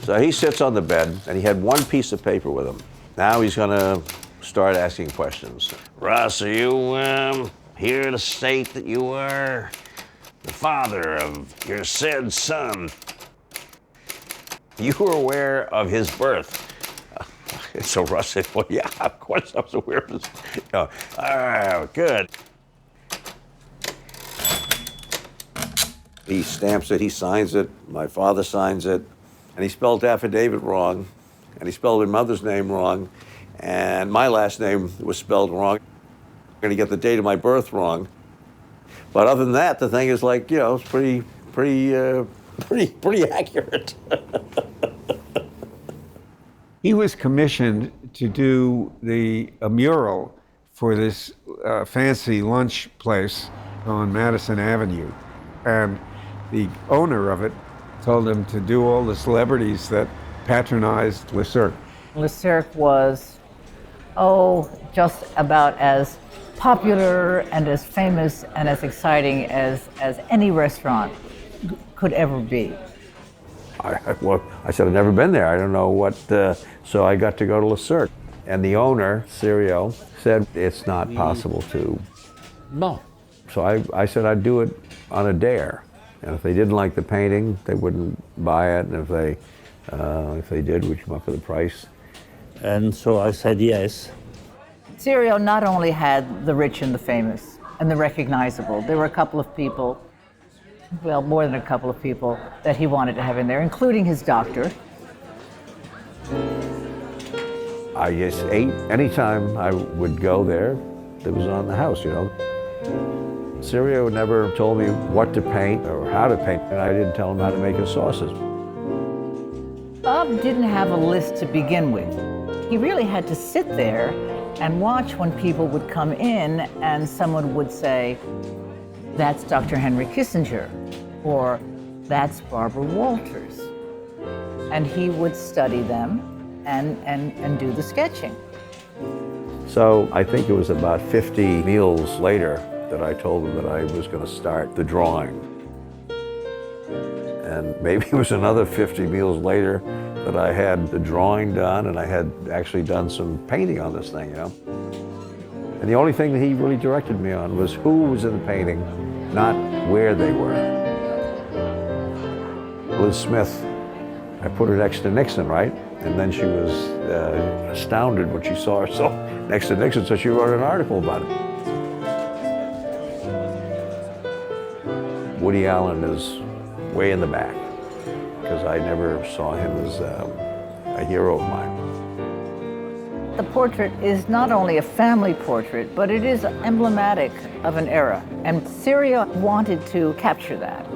So he sits on the bed, and he had one piece of paper with him. Now he's gonna start asking questions. Russ, are you here to state that you are the father of your said son? You were aware of his birth. So Russ said, well, yeah, of course I was aware of his. All right, good. He stamps it, he signs it, my father signs it, and he spelled affidavit wrong, and he spelled her mother's name wrong, and my last name was spelled wrong. I'm gonna get the date of my birth wrong. But other than that, the thing is like, you know, it's pretty accurate. He was commissioned to do a mural for this fancy lunch place on Madison Avenue. And the owner of it told him to do all the celebrities that patronized Le Cirque. Le Cirque was, just about as popular and as famous and as exciting as any restaurant could ever be. I said, I've never been there. I don't know what, so I got to go to Le Cirque. And the owner, Sirio, said, it's not possible to. No. So I said I'd do it on a dare. And if they didn't like the painting, they wouldn't buy it. And if they did, we'd come up with a price. And so I said yes. Sirio not only had the rich and the famous and the recognizable, there were a couple of people, well, more than a couple of people that he wanted to have in there, including his doctor. I just ate. Anytime I would go there, it was on the house, you know. Sirio never told me what to paint or how to paint, and I didn't tell him how to make his sauces. Bob didn't have a list to begin with. He really had to sit there and watch when people would come in and someone would say, "That's Dr. Henry Kissinger," or "That's Barbara Walters." And he would study them and do the sketching. So I think it was about 50 meals later that I told him that I was going to start the drawing. And maybe it was another 50 meals later that I had the drawing done and I had actually done some painting on this thing, you know. And the only thing that he really directed me on was who was in the painting, not where they were. Liz Smith, I put her next to Nixon, right? And then she was astounded when she saw herself next to Nixon, so she wrote an article about it. Woody Allen is way in the back, because I never saw him as a hero of mine. The portrait is not only a family portrait, but it is emblematic of an era. And Sirio wanted to capture that.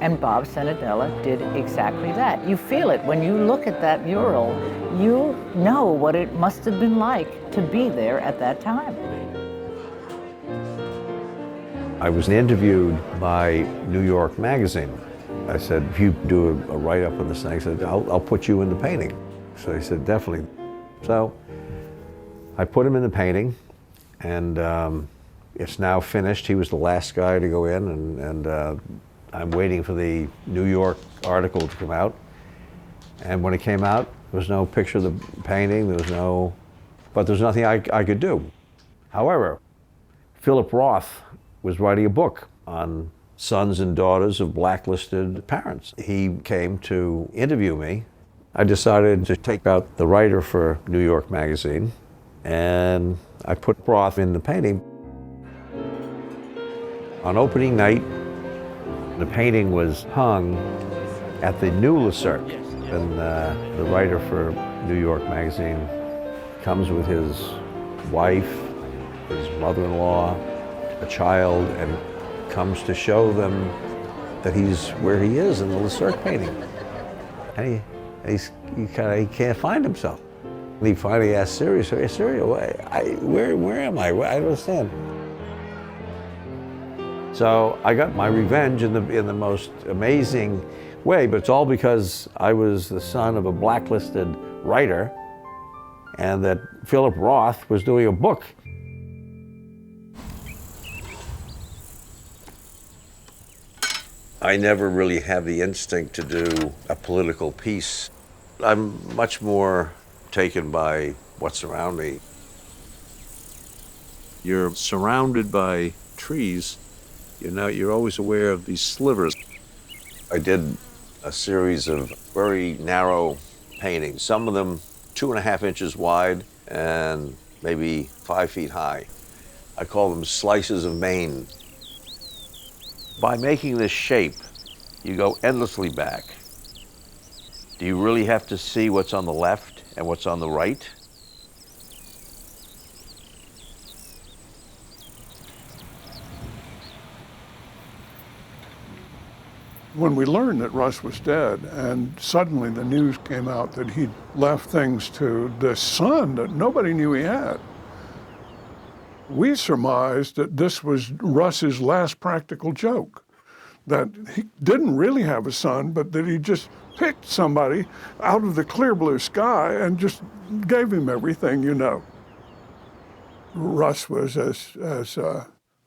And Bob Cenedella did exactly that. You feel it. When you look at that mural, you know what it must have been like to be there at that time. I was interviewed by New York Magazine. I said, if you do a write-up on this thing, I said, I'll put you in the painting. So he said, definitely. So I put him in the painting, and it's now finished. He was the last guy to go in, and I'm waiting for the New York article to come out. And when it came out, there was no picture of the painting, but there's nothing I could do. However, Philip Roth was writing a book on sons and daughters of blacklisted parents. He came to interview me. I decided to take out the writer for New York Magazine, and I put Roth in the painting. On opening night, the painting was hung at the New LeCirque, and the writer for New York Magazine comes with his wife, his mother-in-law, a child, and comes to show them that he's where he is in the LeCirque painting. And he can't find himself. And he finally asked Sirio, where am I? I don't understand. So I got my revenge in the most amazing way, but it's all because I was the son of a blacklisted writer, and that Philip Roth was doing a book. I never really have the instinct to do a political piece. I'm much more taken by what's around me. You're surrounded by trees. You're always aware of these slivers. I did a series of very narrow paintings, some of them 2.5 inches wide and maybe 5 feet high. I call them slices of Maine. By making this shape, you go endlessly back. Do you really have to see what's on the left and what's on the right? When we learned that Russ was dead, and suddenly the news came out that he'd left things to this son that nobody knew he had, we surmised that this was Russ's last practical joke, that he didn't really have a son, but that he just picked somebody out of the clear blue sky and just gave him everything, Russ was as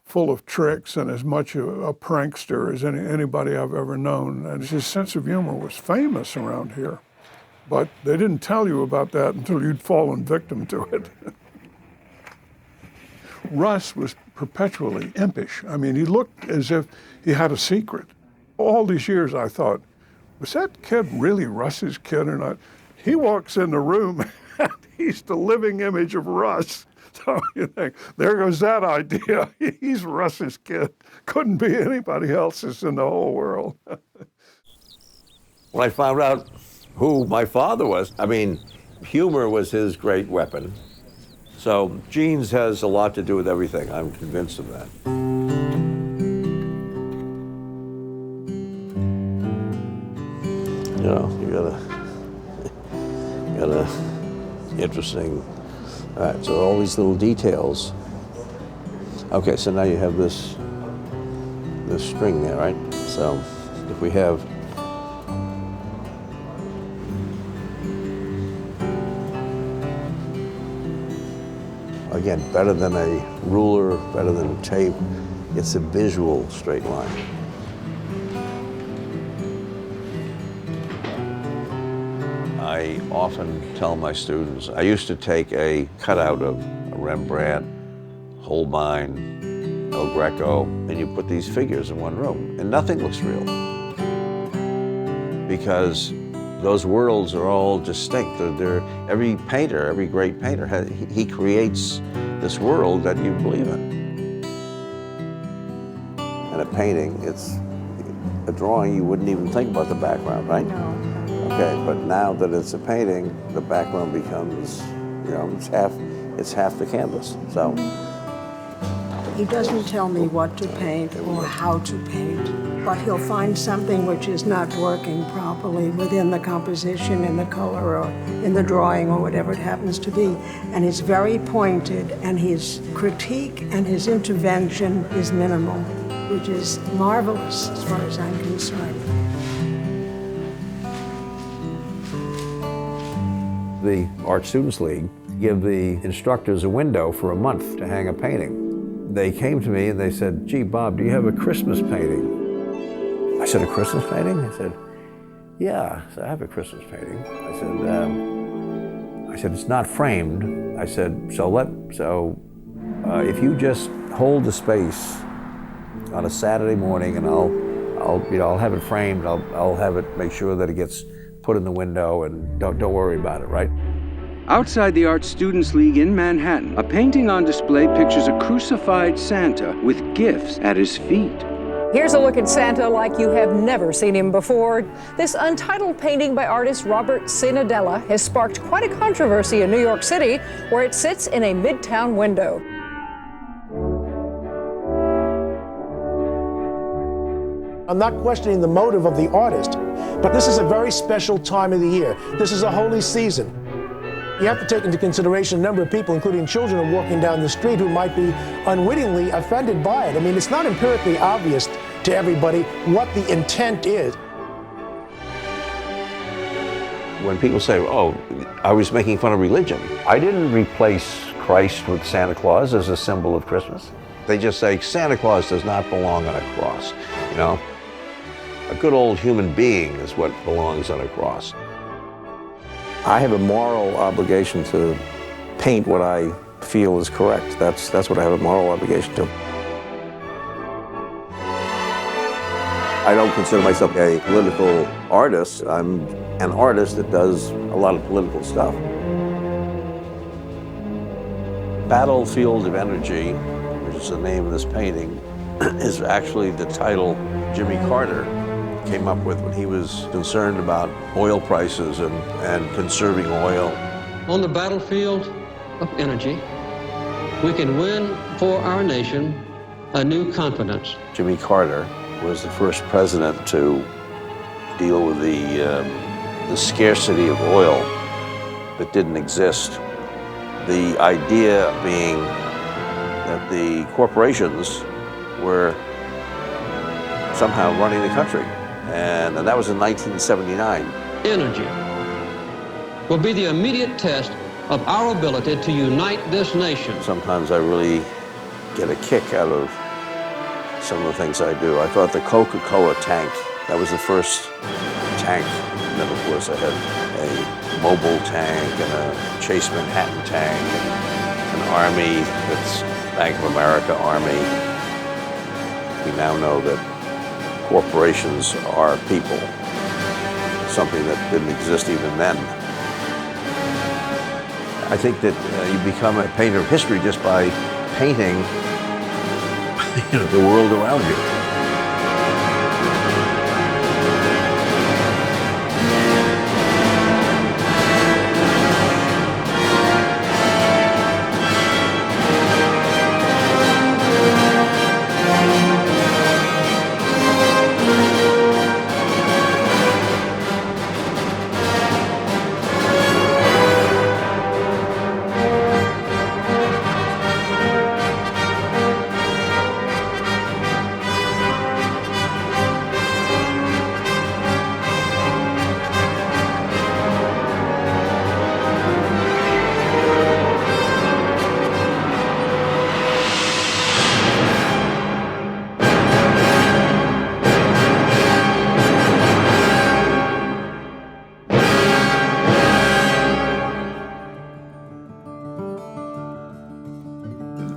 full of tricks and as much a prankster as anybody I've ever known. And his sense of humor was famous around here. But they didn't tell you about that until you'd fallen victim to it. Russ was perpetually impish. I mean, he looked as if he had a secret. All these years I thought, was that kid really Russ's kid or not? He walks in the room and he's the living image of Russ. So you think, there goes that idea. He's Russ's kid. Couldn't be anybody else's in the whole world. When I found out who my father was, I mean, Humor was his great weapon. So genes has a lot to do with everything. I'm convinced of that. You know, you got a interesting. All right, so all these little details. Okay, so now you have this string there, right? So if we have again, better than a ruler, better than tape, it's a visual straight line. I often tell my students, I used to take a cutout of a Rembrandt, Holbein, El Greco, and you put these figures in one room, and nothing looks real. Because those worlds are all distinct. Every painter, every great painter, he creates this world that you believe in. And a painting, it's a drawing, you wouldn't even think about the background, right? No. Okay, but now that it's a painting, the background becomes, it's half the canvas. So. He doesn't tell me what to paint or how to paint, but he'll find something which is not working properly within the composition, in the color, or in the drawing, or whatever it happens to be. And he's very pointed, and his critique and his intervention is minimal, which is marvelous as far as I'm concerned. The Art Students League give the instructors a window for a month to hang a painting. They came to me and they said, "Gee, Bob, do you have a Christmas painting?" I said, "A Christmas painting?" They said, "Yeah." I said, "I have a Christmas painting." I said, "It's not framed." I said, if you just hold the space on a Saturday morning, and I'll have it framed. I'll have it, make sure that it gets put in the window, and don't worry about it, right?" Outside the Art Students League in Manhattan, a painting on display pictures a crucified Santa with gifts at his feet. Here's a look at Santa like you have never seen him before. This untitled painting by artist Robert Cenedella has sparked quite a controversy in New York City, where it sits in a midtown window. I'm not questioning the motive of the artist, but this is a very special time of the year. This is a holy season. You have to take into consideration a number of people, including children, who are walking down the street who might be unwittingly offended by it. I mean, it's not empirically obvious to everybody what the intent is. When people say, "Oh, I was making fun of religion," I didn't replace Christ with Santa Claus as a symbol of Christmas. They just say Santa Claus does not belong on a cross, you know? A good old human being is what belongs on a cross. I have a moral obligation to paint what I feel is correct. That's what I have a moral obligation to. I don't consider myself a political artist. I'm an artist that does a lot of political stuff. Battlefield of Energy, which is the name of this painting, is actually the title Jimmy Carter came up with when he was concerned about oil prices and conserving oil. On the battlefield of energy, we can win for our nation a new confidence. Jimmy Carter was the first president to deal with the scarcity of oil that didn't exist. The idea being that the corporations were somehow running the country. And that was in 1979. Energy will be the immediate test of our ability to unite this nation. Sometimes I really get a kick out of some of the things I do. I thought the Coca-Cola tank, that was the first tank. And then, of course, I had a mobile tank and a Chase Manhattan tank and an army that's Bank of America Army. We now know that corporations are people, something that didn't exist even then. I think that you become a painter of history just by painting the world around you.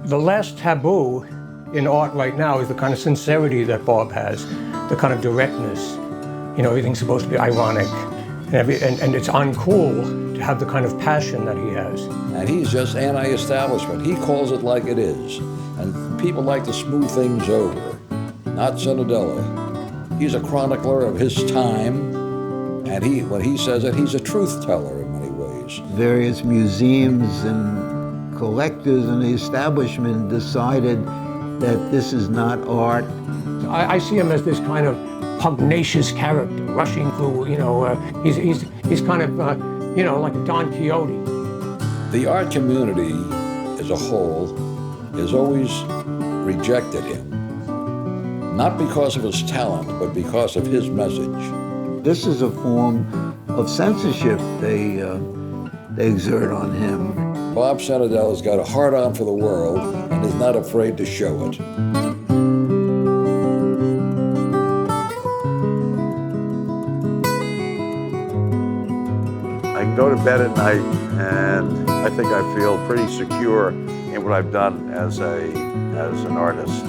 The last taboo in art right now is the kind of sincerity that Bob has, the kind of directness. You know, everything's supposed to be ironic, and it's uncool to have the kind of passion that he has. And he's just anti-establishment. He calls it like it is. And people like to smooth things over. Not Cenedella. He's a chronicler of his time, and when he says it, he's a truth teller in many ways. Various museums and collectors and the establishment decided that this is not art. I see him as this kind of pugnacious character, rushing through, you know, he's kind of, you know, like a Don Quixote. The art community as a whole has always rejected him, not because of his talent, but because of his message. This is a form of censorship they exert on him. Bob Cenedella's got a heart-on for the world and is not afraid to show it. I go to bed at night and I think I feel pretty secure in what I've done as an artist.